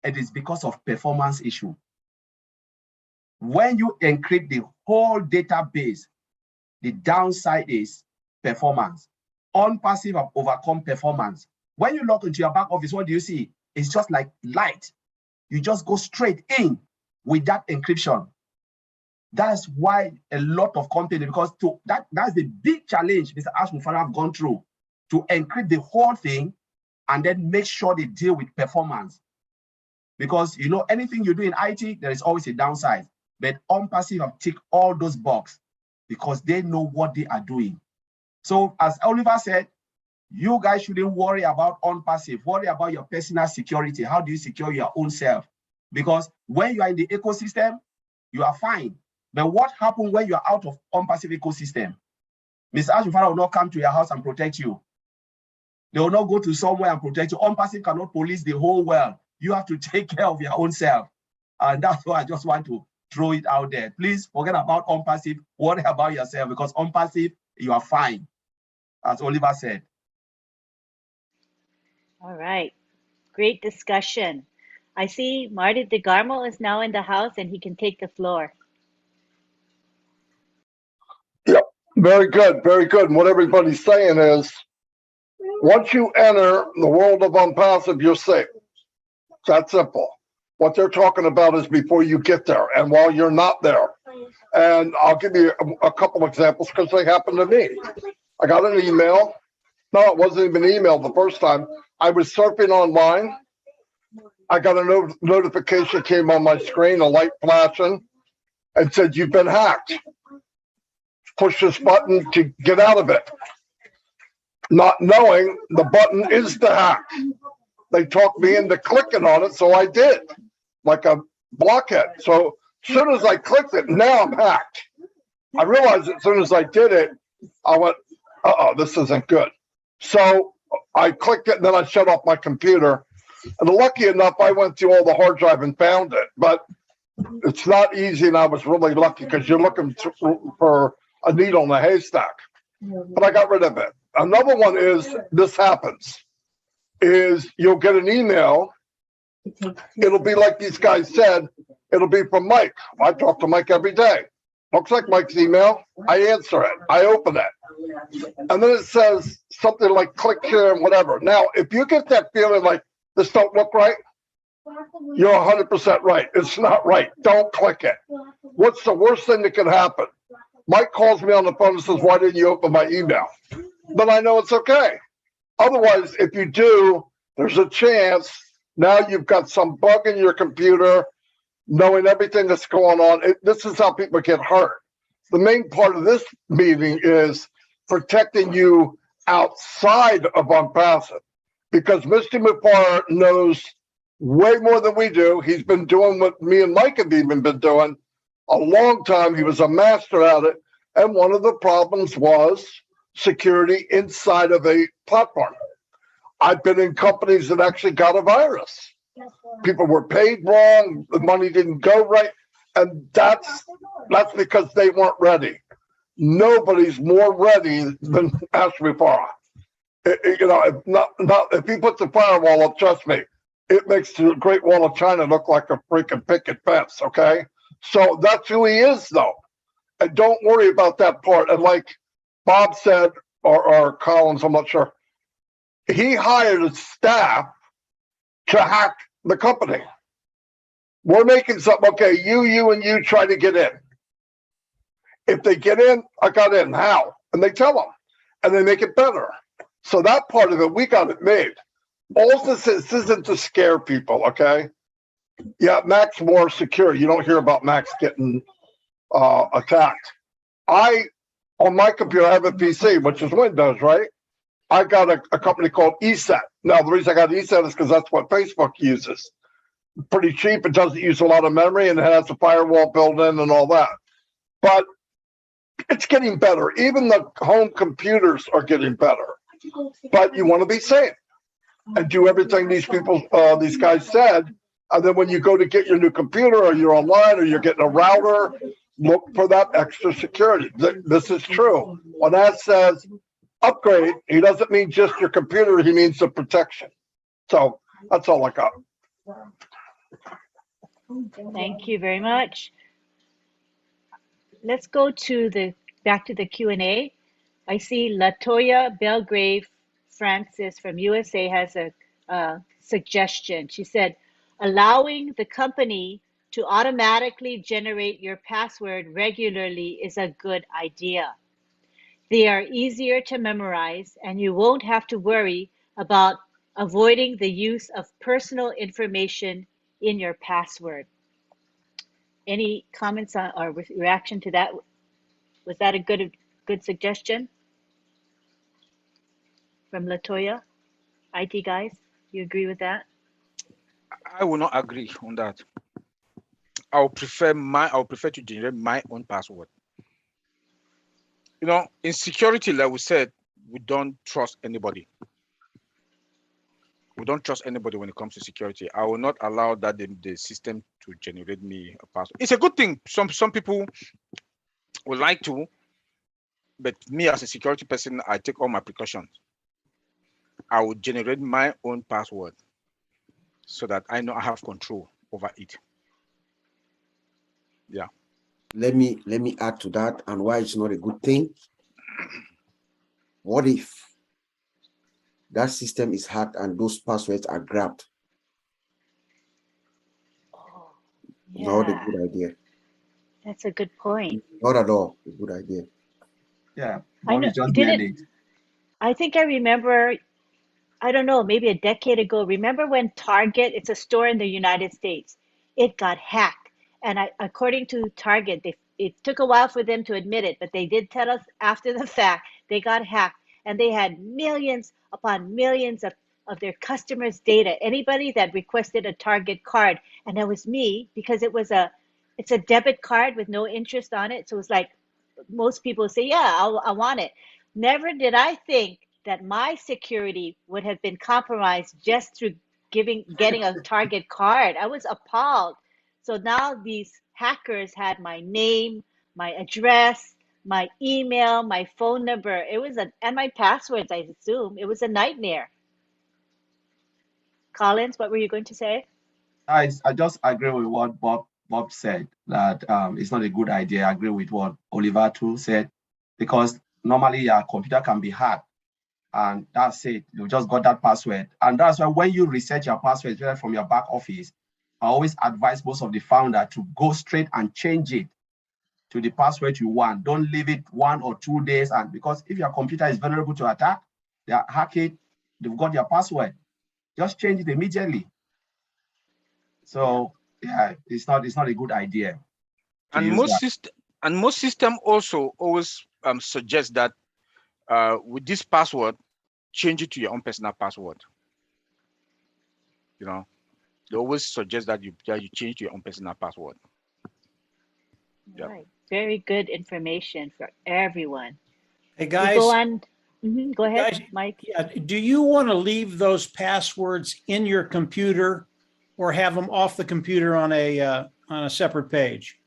It is because of performance issue. When you encrypt the whole database, the downside is performance. On-passive have overcome performance. When you log into your back office, what do you see? It's just like light. You just go straight in with that encryption. That's why a lot of companies, because that's the big challenge Mr. Ash Mufara have gone through, to encrypt the whole thing and then make sure they deal with performance. Because you know, anything you do in IT, there is always a downside. But on-passive have ticked all those boxes because they know what they are doing. So as Oliver said, you guys shouldn't worry about on-passive, worry about your personal security. How do you secure your own self? Because when you are in the ecosystem, you are fine. But what happens when you are out of on-passive ecosystem? Mr. Ashufara will not come to your house and protect you. They will not go to somewhere and protect you. On-passive cannot police the whole world. You have to take care of your own self. And that's why I just want to throw it out there. Please forget about on-passive, worry about yourself, because on-passive, you are fine, as Oliver said. All right, great discussion. I see Marty DeGarmo is now in the house and he can take the floor. Yep, very good, very good. And what everybody's saying is, once you enter the world of unpassive, you're safe. It's that simple. What they're talking about is before you get there and while you're not there. And I'll give you a couple examples because they happened to me. I got an email. No, it wasn't even an email the first time. I was surfing online. I got a notification came on my screen, a light flashing, and said, "You've been hacked. Push this button to get out of it." Not knowing the button is the hack. They talked me into clicking on it, so I did, like a blockhead. So as soon as I clicked it, now I'm hacked. I realized as soon as I did it, I went, uh-oh, this isn't good. So I clicked it, and then I shut off my computer. And lucky enough, I went through all the hard drive and found it. But it's not easy, and I was really lucky because you're looking for a needle in a haystack. But I got rid of it. Another one is, this happens, is you'll get an email. It'll be like these guys said, it'll be from Mike. I talk to Mike every day. Looks like Mike's email. I answer it. I open it. And then it says something like click here and whatever. Now, if you get that feeling like this don't look right, you're 100% right. It's not right. Don't click it. What's the worst thing that can happen? Mike calls me on the phone and says, "Why didn't you open my email?" Then I know it's okay. Otherwise, if you do, there's a chance now you've got some bug in your computer, knowing everything that's going on. This is how people get hurt. The main part of this meeting is protecting you outside of unpassive, because Mr. Mufara knows way more than we do. He's been doing what me and Mike have even been doing a long time. He was a master at it. And one of the problems was security inside of a platform. I've been in companies that actually got a virus. People were paid wrong, the money didn't go right, and that's because they weren't ready. Nobody's more ready than Ash Mufara. You know, if he puts a firewall up, trust me, it makes the Great Wall of China look like a freaking picket fence. Okay, so that's who he is, though, and don't worry about that part. And like Bob said, or Collins, I'm not sure, he hired a staff to hack the company. We're making something. Okay, you and you try to get in. If they get in, I got in. How? And they tell them, and they make it better. So that part of it, we got it made. All this isn't to scare people, okay? Yeah, Mac's more secure. You don't hear about Mac's getting attacked. On my computer, I have a PC, which is Windows, right? I got a company called ESET. Now, the reason I got ESET is because that's what Facebook uses. Pretty cheap. It doesn't use a lot of memory, and it has a firewall built in and all that. But it's getting better. Even the home computers are getting better. But you want to be safe and do everything these guys said. And then when you go to get your new computer, or you're online, or you're getting a router, look for that extra security. This is true. When that says upgrade, he doesn't mean just your computer. He means the protection. So that's all I got. Thank you very much. Let's go to back to the Q&A. I see Latoya Belgrave Francis from USA has a suggestion. She said, allowing the company to automatically generate your password regularly is a good idea. They are easier to memorize, and you won't have to worry about avoiding the use of personal information in your password. Any comments on or reaction to that? Was that a good suggestion from Latoya? IT guys, you agree with that? I will not agree on that. I would prefer to generate my own password. You know, in security, like we said, we don't trust anybody. We don't trust anybody when it comes to security. I will not allow that the system to generate me a password. It's a good thing. Some people would like to, but me as a security person, I take all my precautions. I will generate my own password so that I know I have control over it. Yeah. Let me add to that and why it's not a good thing. What if that system is hacked and those passwords are grabbed? Oh, Not a yeah, good idea. that's a good point. Not at all a good idea. Yeah, I Bobby know, just did nailed it? it. I think I remember, I don't know, maybe a decade ago. Remember when Target, it's a store in the United States, it got hacked. And according to Target, it took a while for them to admit it, but they did tell us after the fact they got hacked. And they had millions upon millions of their customers' data. Anybody that requested a Target card, and that was me, because it's a debit card with no interest on it. So it's like most people say, yeah, I want it. Never did I think that my security would have been compromised just through getting a Target card. I was appalled. So now these hackers had my name, my address, my email, my phone number. And my passwords, I assume. It was a nightmare. Collins, what were you going to say? I just agree with what Bob said, that it's not a good idea. I agree with what Oliver too said, because normally your computer can be hacked, and that's it. You just got that password. And that's why when you reset your password from your back office, I always advise most of the founder to go straight and change it to the password you want. Don't leave it 1 or 2 days. And because if your computer is vulnerable to attack, they hack it, they've got your password. Just change it immediately. So yeah, it's not a good idea. And most system also always suggest that with this password, change it to your own personal password. You know, they always suggest that you change to your own personal password. Yeah. Right. Very good information for everyone. Hey guys, we go on. Go ahead, guys, Mike. Yeah, do you want to leave those passwords in your computer or have them off the computer on a separate page?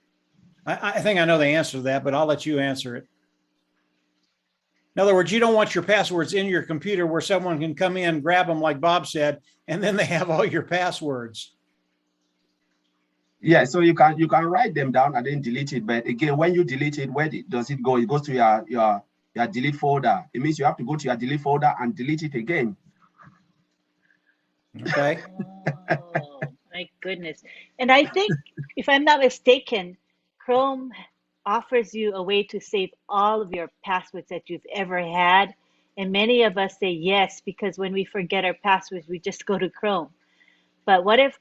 I think I know the answer to that, but I'll let you answer it. In other words, you don't want your passwords in your computer where someone can come in, grab them like Bob said, and then they have all your passwords. Yeah, so you can write them down and then delete it. But again, when you delete it, where does it go? It goes to your delete folder. It means you have to go to your delete folder and delete it again. Okay. Oh, my goodness. And I think, if I'm not mistaken, Chrome offers you a way to save all of your passwords that you've ever had. And many of us say yes, because when we forget our passwords, we just go to Chrome. But what if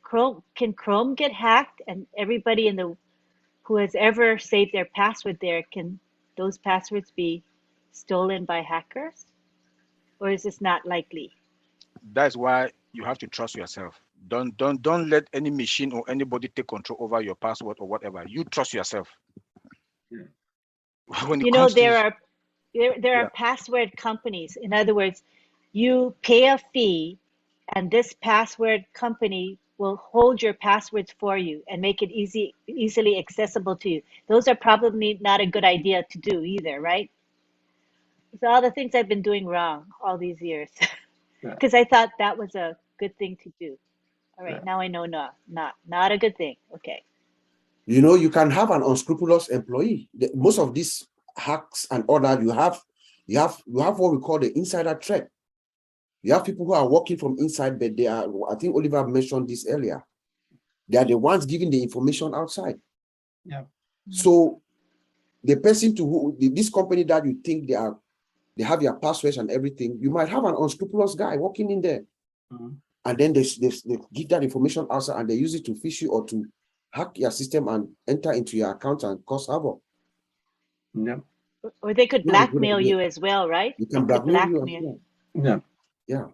can Chrome get hacked, and everybody who has ever saved their password there, can those passwords be stolen by hackers? Or is this not likely? That's why you have to trust yourself. Don't let any machine or anybody take control over your password or whatever. You trust yourself. Yeah. When it You know, comes to there are password companies. In other words, you pay a fee, and this password company will hold your passwords for you and make it easily accessible to you. Those are probably not a good idea to do either, right? So all the things I've been doing wrong all these years, Yeah. because I thought that was a good thing to do. All right, Yeah. now I know not a good thing. Okay. You know, you can have an unscrupulous employee. Most of these hacks and all that, you have what we call the insider threat. You have people who are working from inside, but they are, I think Oliver mentioned this earlier, they are the ones giving the information outside. Yeah. So the person to who this company that you think they have your passwords and everything, you might have an unscrupulous guy working in there. Mhm. And then they give that information outside, and they use it to phish you or to hack your system and enter into your account and cause havoc. Yeah. Or they could Not a good blackmail idea. you as well, right? You They can could blackmail you as blackmail. well. Yeah. Yeah.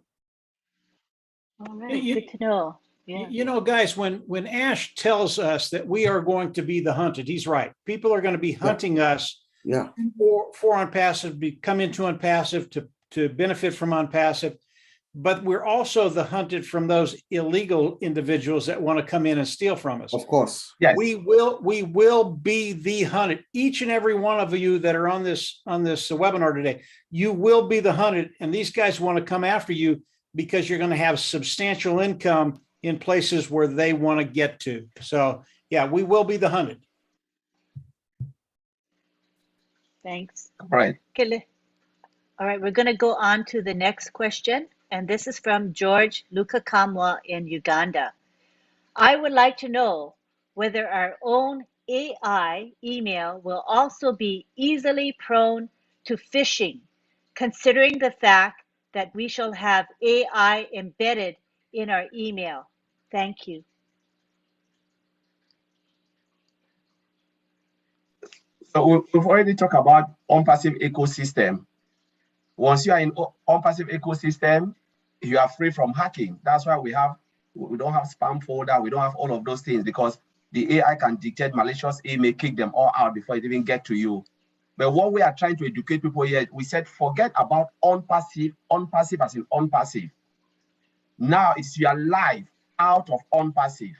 All right, You, good to know. Yeah. you know, guys, when Ash tells us that we are going to be the hunted, he's right. People are going to be hunting us Yeah. for unpassive, come into unpassive to benefit from unpassive. But we're also the hunted from those illegal individuals that want to come in and steal from us. Of course. Yes. We will be the hunted. Each and every one of you that are on this webinar today, you will be the hunted, and these guys want to come after you because you're going to have substantial income in places where they want to get to. So yeah, we will be the hunted. Thanks. All right. Okay. All right, we're going to go on to the next question. And this is from George Lukakamwa in Uganda. I would like to know whether our own AI email will also be easily prone to phishing, considering the fact that we shall have AI embedded in our email. Thank you. So we've already talked about on-passive ecosystem. Once you are in on-passive ecosystem, you are free from hacking. That's why we don't have spam folder. We don't have all of those things, because the AI can dictate malicious email, kick them all out before it even get to you. But what we are trying to educate people here, we said, forget about on-passive as in on-passive. Now it's your life out of on-passive.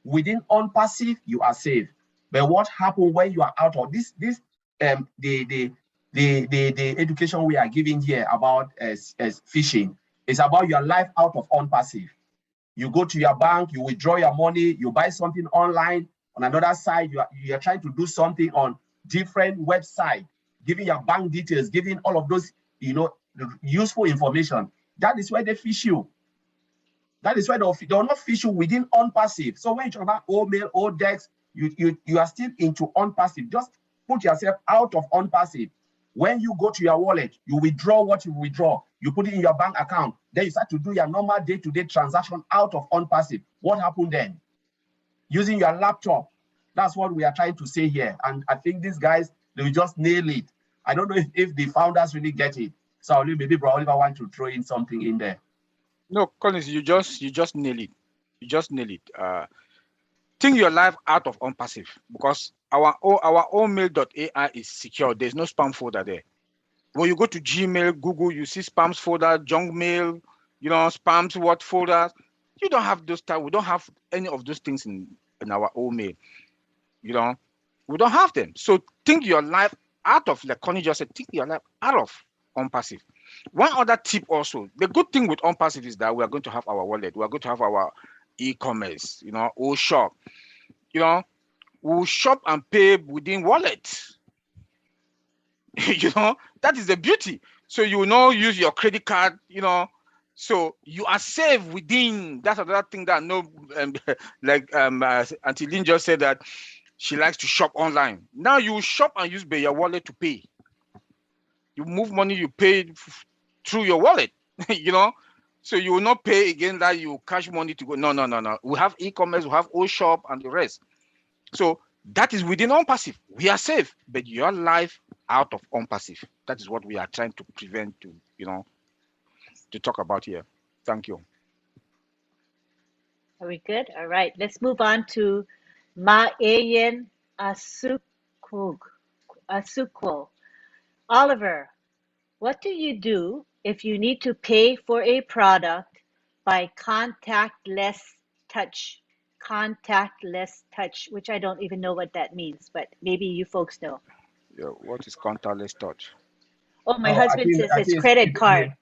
Within on-passive, you are safe. But what happens when you are out of this? The education we are giving here about as phishing is about your life out of on-passive. You go to your bank, you withdraw your money, you buy something online. On another side, you are trying to do something on different website, giving your bank details, giving all of those, useful information. That is where they phish you. That is why they will not phish you within on-passive. So when you talk about OMail, OTECH, you are still into on-passive. Just put yourself out of on-passive. When you go to your wallet, you withdraw what you withdraw. You put it in your bank account. Then you start to do your normal day-to-day transaction out of on-passive. What happened then? Using your laptop. That's what we are trying to say here. And I think these guys, they will just nail it. I don't know if the founders really get it. So maybe Bro Oliver want to throw in something in there. No, Collins, you just nail it. You just nail it. Think your life out of on-passive, because our own mail.ai is secure. There's no spam folder there. When you go to Gmail, Google, you see spams folder, junk mail, spams, what folders. You don't have those type. We don't have any of those things in our own mail. We don't have them. So think your life out of, like Connie just said, think your life out of OnPassive. One other tip also, the good thing with OnPassive is that we are going to have our wallet, we are going to have our e-commerce, or shop. We'll shop and pay within wallet. That is the beauty. So you will not use your credit card, so you are safe within. That's another thing that like Auntie Lynn just said that she likes to shop online. Now you shop and use your wallet to pay. You move money, you pay through your wallet, So you will not pay again that you cash money to go. No. We have e-commerce, we have shop and the rest. So that is within OnPassive. We are safe, but your life out of OnPassive. That is what we are trying to prevent to talk about here. Thank you. Are we good? All right. Let's move on to Ma'ayan Asukwo. Oliver, what do you do if you need to pay for a product by contactless touch? Contactless touch, which I don't even know what that means, but maybe you folks know. Yeah, what is contactless touch? Oh, my husband says it's credit card.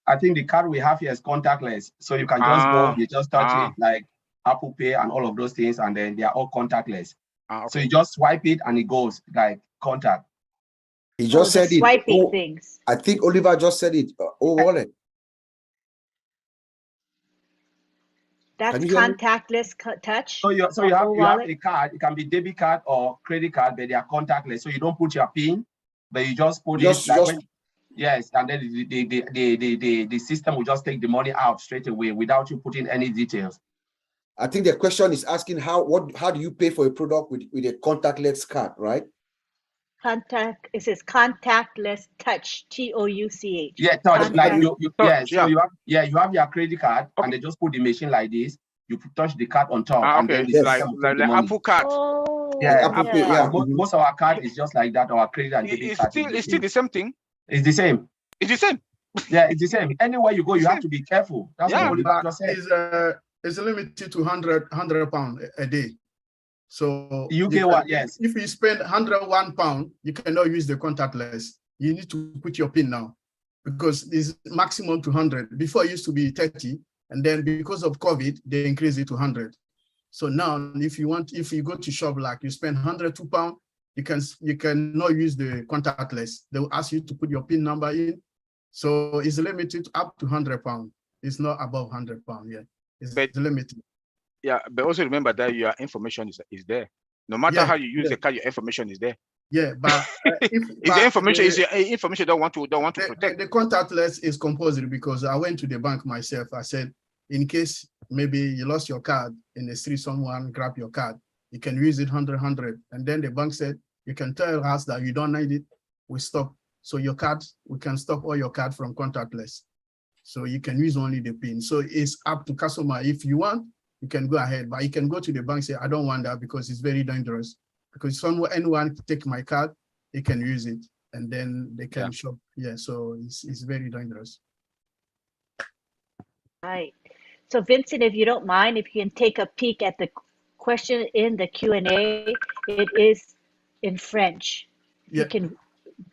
I think the card we have here is contactless. So you can just go, you just touch it like Apple Pay and all of those things, and then they are all contactless. Okay. So you just swipe it and it goes like contact. He just said it. Swiping things. I think Oliver just said it. Wallet. That's contactless touch. So you have a card. It can be debit card or credit card, but they are contactless. So you don't put your PIN, but you just put yes, and then the system will just take the money out straight away without you putting any details. I think the question is asking how do you pay for a product with a contactless card, right? It says contactless touch, TOUCH. Yeah, touch like so you have your credit card and they just put the machine like this. You touch the card on top, and then it's like Apple card. Oh, yeah. Most of our card is just like that. Our credit and debit card. It's still the same thing. It's the same. It's the same. Yeah, it's the same. Anywhere you go, you have to be careful. That's what Oliver just said. It's limited to 100 pounds a day. So you get what? Yes. If you spend 101 pounds, you cannot use the contactless. You need to put your PIN now because it's maximum to 100. Before it used to be 30, and then because of COVID, they increased it to 100. So now, if you go to shop like you spend 102 pounds, you cannot use the contactless. They will ask you to put your PIN number in. So it's limited up to 100 pounds. It's not above 100 pounds. Yeah, it's limited. Yeah, but also remember that your information is there. No matter how you use the card, your information is there. Yeah, but the information don't want to protect. The contactless is compulsory because I went to the bank myself. I said, in case maybe you lost your card in the street, someone grabbed your card, you can use it 100. And then the bank said, you can tell us that you don't need it. We stop. So your card, we can stop all your card from contactless. So you can use only the PIN. So it's up to customer. If you want, you can go ahead, but you can go to the bank and say, I don't want that because it's very dangerous. Because anyone can take my card, they can use it, and then they can shop. Yeah, so it's very dangerous. Right. So Vincent, if you don't mind, if you can take a peek at the question in the Q&A, it is in French. Yeah. You can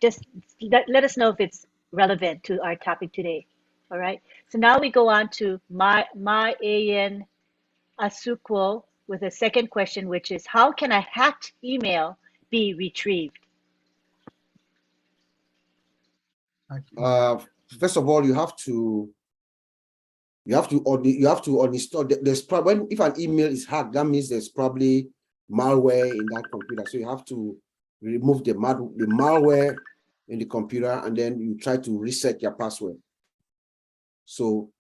just let us know if it's relevant to our topic today. All right. So now we go on to Ma'ayan Asukwo with a second question, which is, how can a hacked email be retrieved? First of all, you have to uninstall. There's probably, if an email is hacked, that means there's probably malware in that computer. So you have to remove the malware in the computer, and then you try to reset your password. So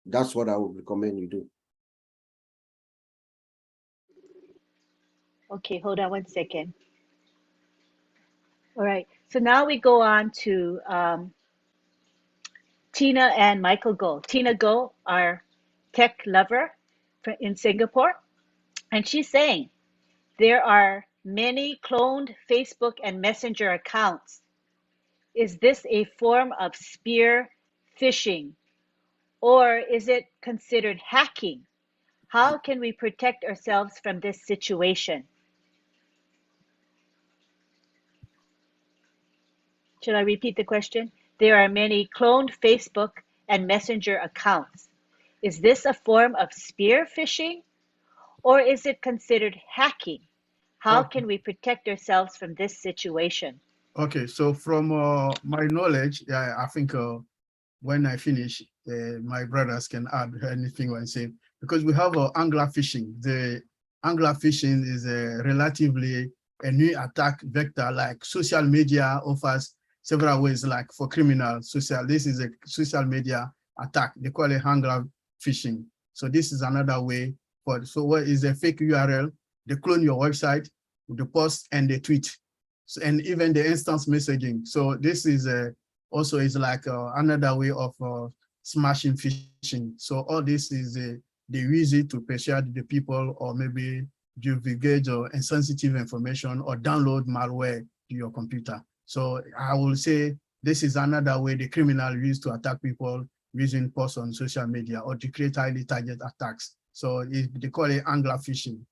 that's what I would recommend you do. Okay, hold on one second. All right, so now we go on to Tina and Michael Go. Tina Go, our tech lover in Singapore, and she's saying there are many cloned Facebook and Messenger accounts. Is this a form of spear phishing, or is it considered hacking? How can we protect ourselves from this situation? Should I repeat the question? There are many cloned Facebook and Messenger accounts. Is this a form of spear phishing, or is it considered hacking? How Okay. can we protect ourselves from this situation? Okay, so from my knowledge, I think when I finish, my brothers can add anything I say, because we have angler phishing. The angler phishing is relatively a new attack vector. Like social media offers several ways, like for criminals. This is a social media attack. They call it angler phishing. So this is another way. So what is a fake URL? They clone your website, the post, and the tweet. So, and even the instance messaging. So this is also is like another way of smashing phishing. So all this is they use it to persuade the people, or maybe divulgate or insensitive information, or download malware to your computer. So I will say this is another way the criminal use to attack people using posts on social media, or to create highly targeted attacks. So they call it angler phishing.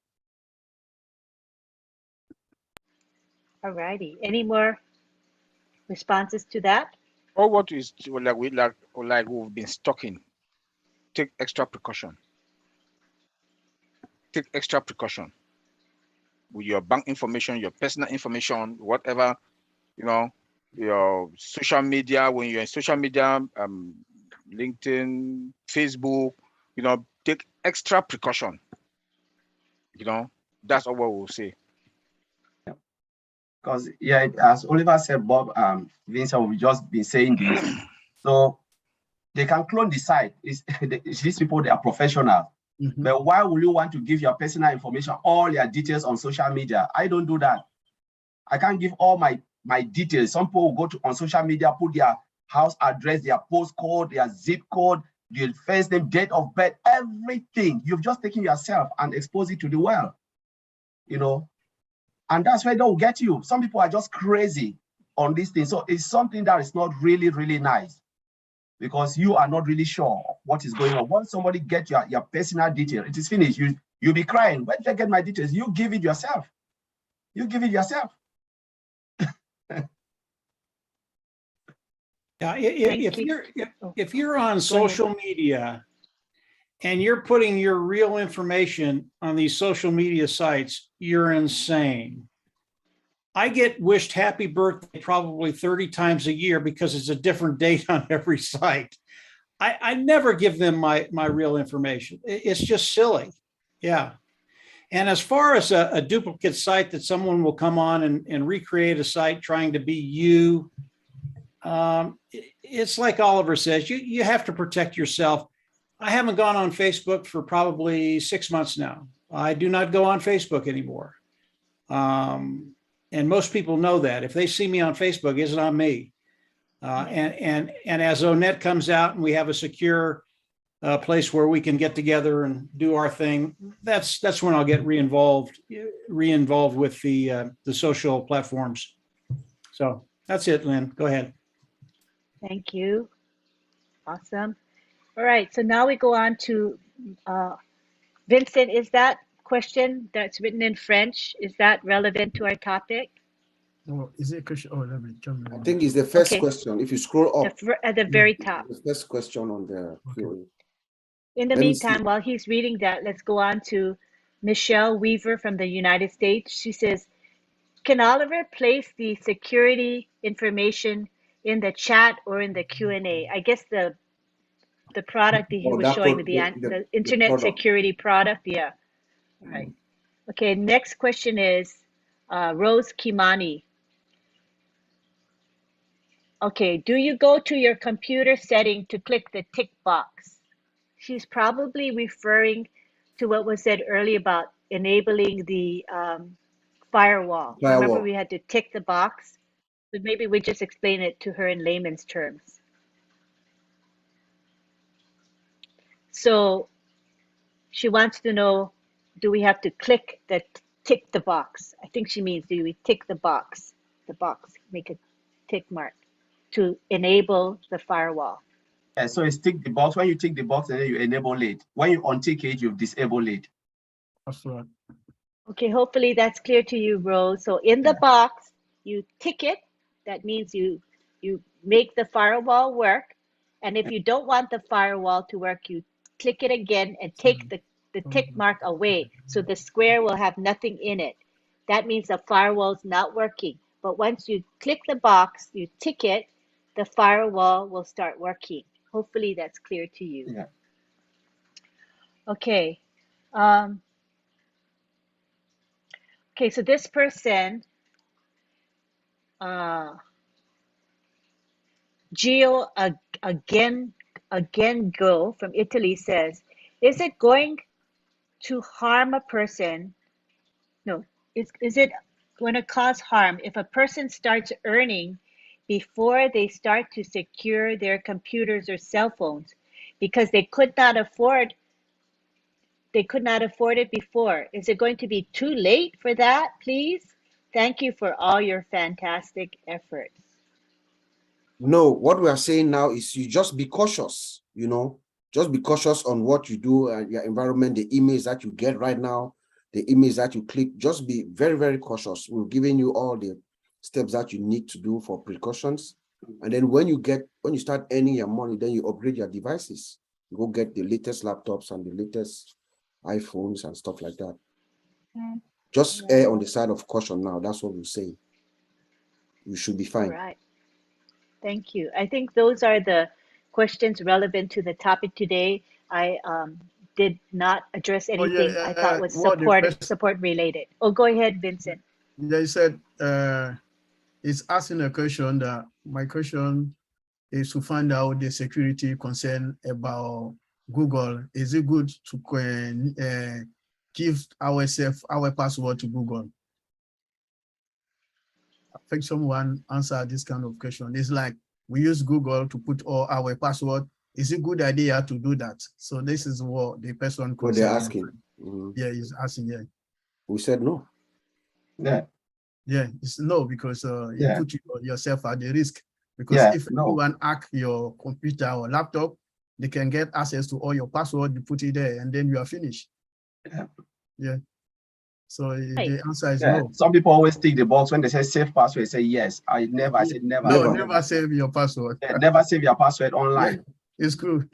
All righty. Any more responses to that? Or what is like we've been stalking. Take extra precaution. Take extra precaution with your bank information, your personal information, whatever, you know, your social media. When you're in social media, LinkedIn, Facebook, you know, take extra precaution. You know, that's all what we'll say. Because yeah, as Oliver said, Bob, Vincent, we've just been saying this. So they can clone the site. These people, they are professional. Mm-hmm. But why would you want to give your personal information, all your details on social media? I don't do that. I can't give all my details. Some people will go on social media, put their house address, their postcode, their zip code, their first name, date of birth, everything. You've just taken yourself and exposed it to the world, you know. And that's where they'll get you. Some people are just crazy on this thing. So it's something that is not really, really nice, because you are not really sure what is going on. Once somebody gets your personal detail, it is finished. You'll be crying. Where did I get my details? You give it yourself. You give it yourself. Yeah, if you're on social media and you're putting your real information on these social media sites, you're insane. I get wished happy birthday probably 30 times a year because it's a different date on every site. I never give them my real information. It's just silly. Yeah. And as far as a duplicate site that someone will come on and recreate a site trying to be you, it's like Oliver says, you have to protect yourself. I haven't gone on Facebook for probably 6 months now. I do not go on Facebook anymore. And most people know that. If they see me on Facebook, it's not me. And as ONET comes out and we have a secure place where we can get together and do our thing, that's when I'll get re-involved with the social platforms. So that's it, Lynn. Go ahead. Thank you. Awesome. All right. So now we go on to Vincent. Is that question that's written in French, is that relevant to our topic? Oh, is it a question? Oh, let me jump in. I think it's the first question. If you scroll up at the very top, the first question on the Okay. In the meantime, while he's reading that, let's go on to Michelle Weaver from the United States. She says, can Oliver place the security information in the chat or in the Q&A? I guess the product that he was showing, the internet product. security product. Yeah. All right. Okay. Next question is Rose Kimani. Okay. Do you go to your computer setting to click the tick box? She's probably referring to what was said earlier about enabling the firewall. Remember, we had to tick the box. But maybe we just explain it to her in layman's terms. So she wants to know, do we have to click the tick the box? I think she means, do we tick the box, make a tick mark to enable the firewall? Yeah, so it's tick the box. When you tick the box, and then you enable it. When you untick it, you disable it. That's right. Okay, hopefully that's clear to you, Rose. So in the box, you tick it. That means you you make the firewall work. And if you don't want the firewall to work, you click it again and take the tick mark away. So the square will have nothing in it. That means the firewall is not working. But once you click the box, you tick it, the firewall will start working. Hopefully that's clear to you. Yeah. Okay. Okay, so this person, Gio again go from Italy says, is it going to harm a person? No, is it going to cause harm if a person starts earning before they start to secure their computers or cell phones because they could not afford it before? Is it going to be too late for that, please? Thank you for all your fantastic efforts. No, what we are saying now is you just be cautious, you know, just be cautious on what you do and your environment, the emails that you get right now, the emails that you click, just be very, very cautious. We're giving you all the steps that you need to do for precautions. And then when you start earning your money, then you upgrade your devices. You go get the latest laptops and the latest iPhones and stuff like that. Just err on the side of caution now. That's what we're saying. You should be fine. All right. Thank you. I think those are the questions relevant to the topic today. I did not address anything I thought was support related. Oh, go ahead, Vincent. They said it's asking a question that my question is to find out the security concern about Google. Is it good to give our password to Google? I think someone answered this kind of question. It's like we use Google to put all our password. Is it a good idea to do that? So this is what the person what they're asking. Yeah, he's asking. Yeah. We said no. Yeah. Yeah, it's no, because you put yourself at the risk. Because if anyone hack your computer or laptop, they can get access to all your password, you put it there, and then you are finished. Yeah. So the answer is no. Some people always tick the box when they say save password, say yes. I said never. No, never save your password. Yeah, never save your password online. Yeah, it's cool.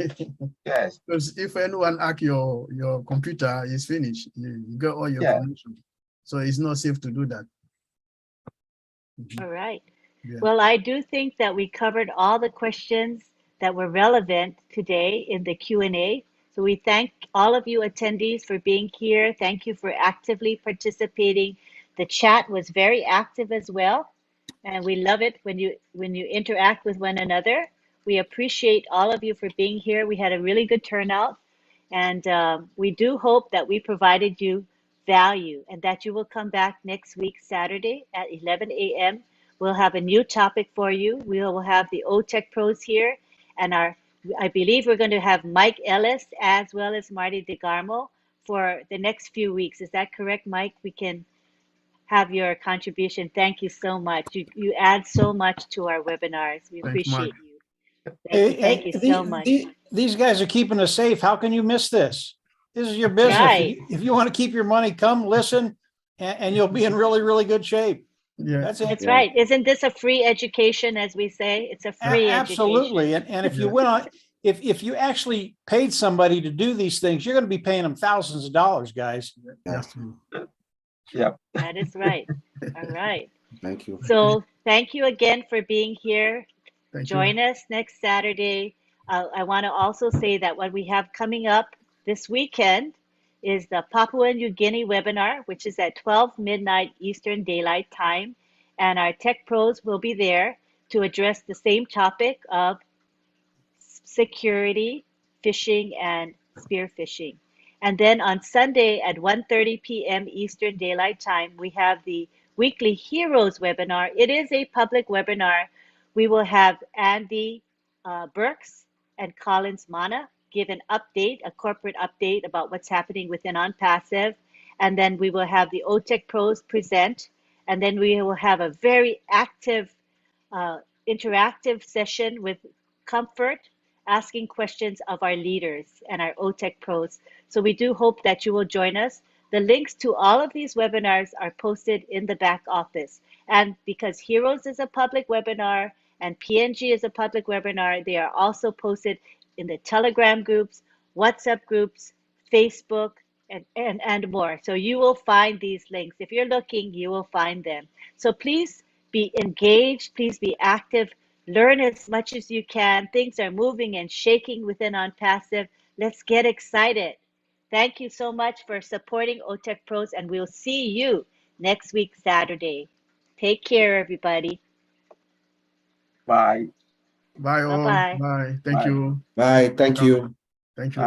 Yes. Because if anyone hack your computer, it's finished. You get all your information. So it's not safe to do that. All right. Yeah. Well, I do think that we covered all the questions that were relevant today in the Q&A. So we thank all of you attendees for being here. Thank you for actively participating. The chat was very active as well. And we love it when you interact with one another. We appreciate all of you for being here. We had a really good turnout. And we do hope that we provided you value and that you will come back next week, Saturday at 11 a.m. We'll have a new topic for you. We will have the OTECH pros here, and I believe we're going to have Mike Ellis as well as Marty DeGarmo for the next few weeks. Is that correct, Mike? We can have your contribution. Thank you so much. You add so much to our webinars. We appreciate you. Thank you so much. These guys are keeping us safe. How can you miss this? This is your business. Right. If you want to keep your money, come listen, and you'll be in really, really good shape. Yeah, that's right. Isn't this a free education, as we say? It's a free absolutely. education. And if you went on, if you actually paid somebody to do these things, you're going to be paying them thousands of dollars, guys. Yeah. That is right. All right. Thank you. So thank you again for being here. Join us next Saturday. I want to also say that what we have coming up this weekend is the Papua New Guinea webinar, which is at 12 midnight Eastern Daylight Time. And our tech pros will be there to address the same topic of security, phishing, and spear phishing. And then on Sunday at 1:30 p.m. Eastern Daylight Time, we have the weekly Heroes webinar. It is a public webinar. We will have Andy Burks and Collins Mana give an update, a corporate update about what's happening within OnPassive. And then we will have the OTECH pros present. And then we will have a very active, interactive session with Comfort, asking questions of our leaders and our OTECH pros. So we do hope that you will join us. The links to all of these webinars are posted in the back office. And because Heroes is a public webinar and PNG is a public webinar. They are also posted in the Telegram groups, WhatsApp groups, Facebook, and more. So you will find these links. If you're looking, you will find them. So please be engaged, please be active, learn as much as you can. Things are moving and shaking within OnPassive. Let's get excited. Thank you so much for supporting OTECH Pros, and we'll see you next week, Saturday. Take care, everybody. Bye. Bye all. Bye-bye. Bye. Thank Bye. you. Bye. Thank you. Thank you.